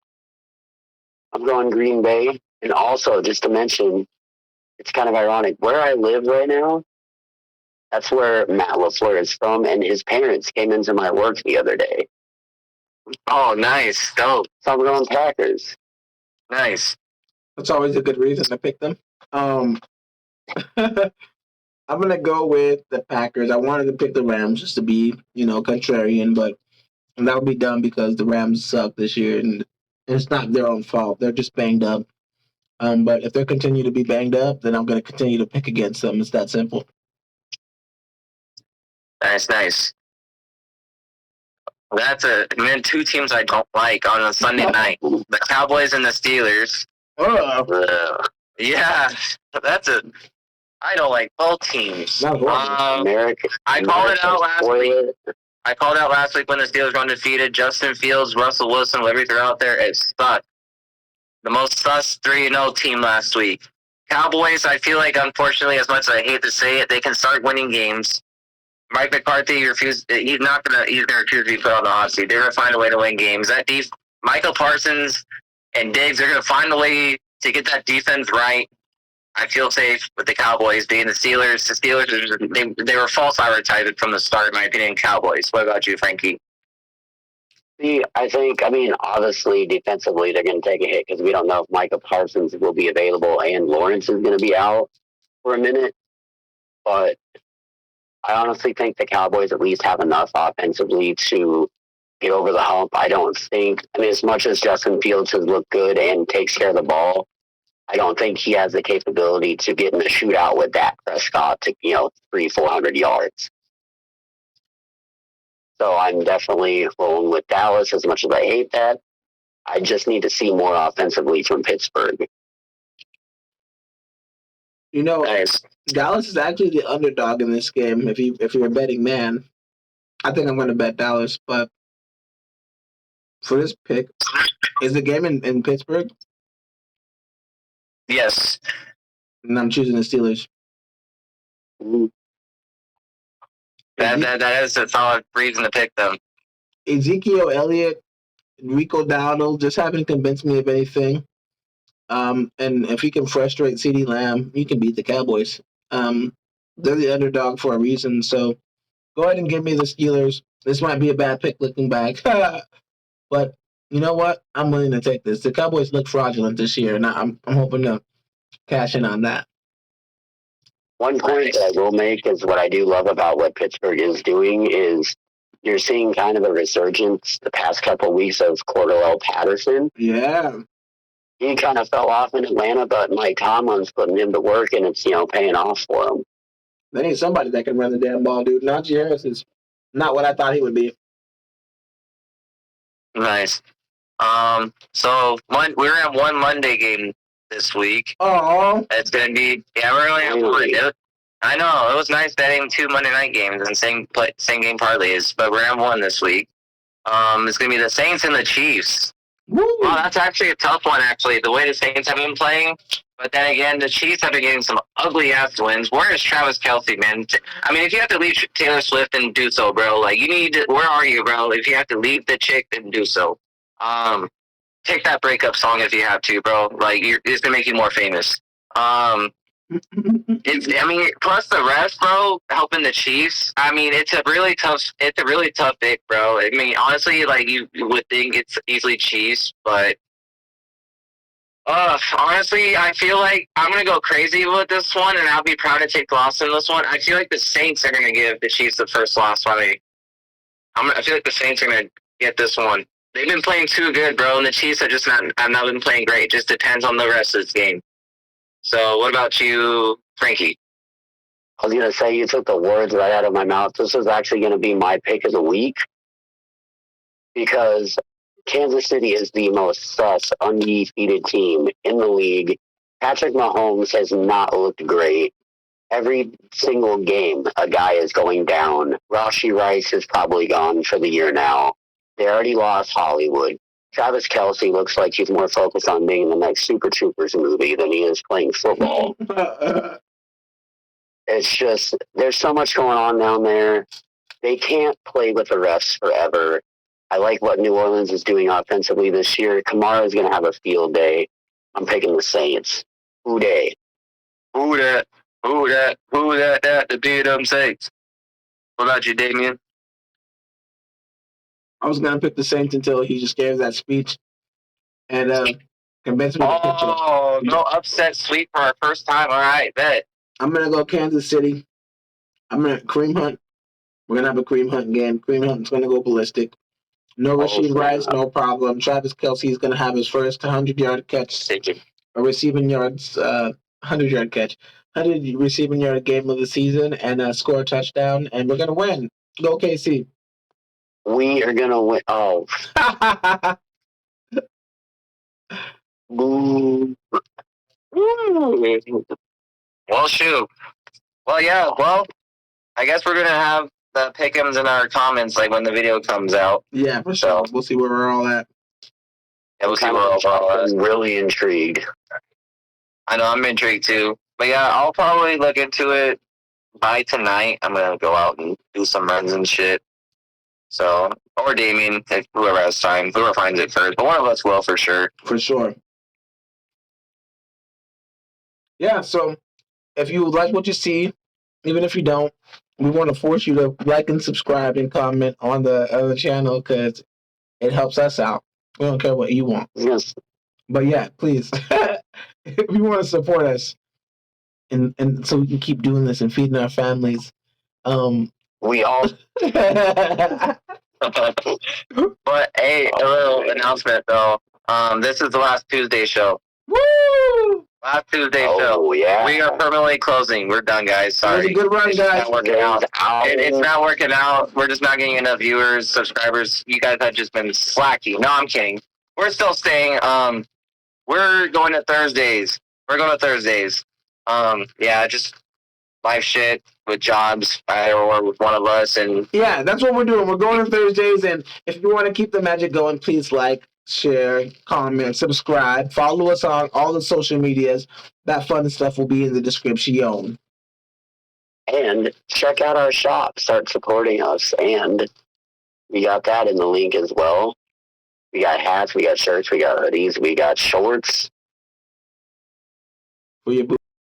I'm going Green Bay. And also, just to mention, it's kind of ironic. Where I live right now, that's where Matt LaFleur is from, and his parents came into my work the other day. Oh, nice. Dope. So I'm going Packers. Nice. That's always a good reason to pick them. I'm going to go with the Packers. I wanted to pick the Rams just to be, contrarian, but that would be dumb because the Rams suck this year, and it's not their own fault. They're just banged up. But if they continue to be banged up, then I'm going to continue to pick against them. It's that simple. Nice. That's two teams I don't like on a Sunday night. The Cowboys and the Steelers. Yeah, I don't like both teams. Merrick, I called it out last week. I called out last week when the Steelers were undefeated. Justin Fields, Russell Wilson, whatever they're out there, it sucked. The most sus 3-0 team last week. Cowboys, I feel like, unfortunately, as much as I hate to say it, they can start winning games. Mike McCarthy he's gonna refuse to be put on the hot seat. They're gonna find a way to win games. Michael Parsons and Diggs, they're gonna find a way to get that defense right. I feel safe with the Cowboys being the Steelers. The Steelers, they were false advertising from the start, in my opinion. Cowboys. What about you, Frankie? See, obviously defensively they're going to take a hit because we don't know if Michael Parsons will be available and Lawrence is going to be out for a minute. But I honestly think the Cowboys at least have enough offensively to get over the hump. I don't think, as much as Justin Fields has looked good and takes care of the ball, I don't think he has the capability to get in a shootout with Dak Prescott to, 300-400 yards. So I'm definitely rolling with Dallas as much as I hate that. I just need to see more offensively from Pittsburgh. Nice. Dallas is actually the underdog in this game. If you're a betting man, I think I'm going to bet Dallas. But for this pick, is the game in Pittsburgh? Yes. And I'm choosing the Steelers. Mm-hmm. That is a solid reason to pick them. Ezekiel Elliott, Rico Dowdle just haven't convinced me of anything. And if he can frustrate CeeDee Lamb, he can beat the Cowboys. They're the underdog for a reason. So go ahead and give me the Steelers. This might be a bad pick looking back. But you know what? I'm willing to take this. The Cowboys look fraudulent this year, and I'm hoping to cash in on that. One point that I will make is what I do love about what Pittsburgh is doing is you're seeing kind of a resurgence the past couple of weeks of Cordell Patterson. Yeah. He kind of fell off in Atlanta, but Mike Tomlin's putting him to work, and it's, paying off for him. They need somebody that can run the damn ball, dude. Najee Harris is not what I thought he would be. Nice. So we're at one Monday game this week. Oh. It's going to be, we're only at one. I know, it was nice betting 2 Monday night games and same game parlays, but we're at one this week. It's going to be the Saints and the Chiefs. Woo. Well, that's actually a tough one, actually, the way the Saints have been playing. But then again, the Chiefs have been getting some ugly-ass wins. Where is Travis Kelce, man? If you have to leave Taylor Swift, then do so, bro. Like, you need to – where are you, bro? If you have to leave the chick, then do so. Take that breakup song if you have to, bro. Like, it's going to make you more famous. Plus the rest, bro, helping the Chiefs. It's a really tough pick, bro. Honestly, like you would think it's easily Chiefs, but honestly, I feel like I'm gonna go crazy with this one, and I'll be proud to take loss in this one. I feel like the Saints are gonna give the Chiefs the first loss. I feel like the Saints are gonna get this one. They've been playing too good, bro, and the Chiefs have not been playing great. It just depends on the rest of this game. So, what about you, Frankie? I was going to say, you took the words right out of my mouth. This is actually going to be my pick of the week because Kansas City is the most sus, undefeated team in the league. Patrick Mahomes has not looked great. Every single game, a guy is going down. Rashee Rice is probably gone for the year now. They already lost Hollywood. Travis Kelce looks like he's more focused on being in the next Super Troopers movie than he is playing football. It's just, there's so much going on down there. They can't play with the refs forever. I like what New Orleans is doing offensively this year. Kamara's going to have a field day. I'm picking the Saints. Who day? Who that to beat them Saints? What about you, Damien? I was gonna pick the Saints until he just gave that speech and convinced me to pitch it. Oh, no upset sweep for our first time. All right, bet. I'm gonna go Kansas City. I'm gonna Kareem Hunt. We're gonna have a Kareem Hunt game. Kareem Hunt's gonna go ballistic. No Rasheed Rice, no problem. Travis Kelce is gonna have his first 100-yard catch, a receiving yards, 100-yard catch, 100 receiving yard game of the season, and score a touchdown, and we're gonna win. Go KC. We are going to win. Oh. Well, shoot. Well, yeah. Well, I guess we're gonna have the pick'ems in our comments, like when the video comes out. Yeah, for sure. We'll see where we're all at. Yeah, we'll see where we're all at. I'm really intrigued. I know, I'm intrigued too. But yeah, I'll probably look into it by tonight. I'm gonna go out and do some runs and shit. So, or Damien, if whoever has time, whoever finds it first. But one of us will for sure. For sure. Yeah, so if you like what you see, even if you don't, we want to force you to like and subscribe and comment on the other channel because it helps us out. We don't care what you want. Yes. But yeah, please, if you want to support us and so we can keep doing this and feeding our families. We all. But hey, a little announcement though. This is the last Tuesday show. Woo! Last Tuesday show. Yeah. We are permanently closing. We're done, guys. Sorry. It was a good run, guys. It's not working out. It's not working out. We're just not getting enough viewers, subscribers. You guys have just been slacking. No, I'm kidding. We're still staying. We're going to Thursdays. Yeah, just life shit with jobs or with one of us, and yeah, that's what we're doing. We're going on Thursdays, and if you want to keep the magic going, please like, share, comment, subscribe, follow us on all the social medias. That fun stuff will be in the description. And check out our shop. Start supporting us, and we got that in the link as well. We got hats, we got shirts, we got hoodies, we got shorts. For your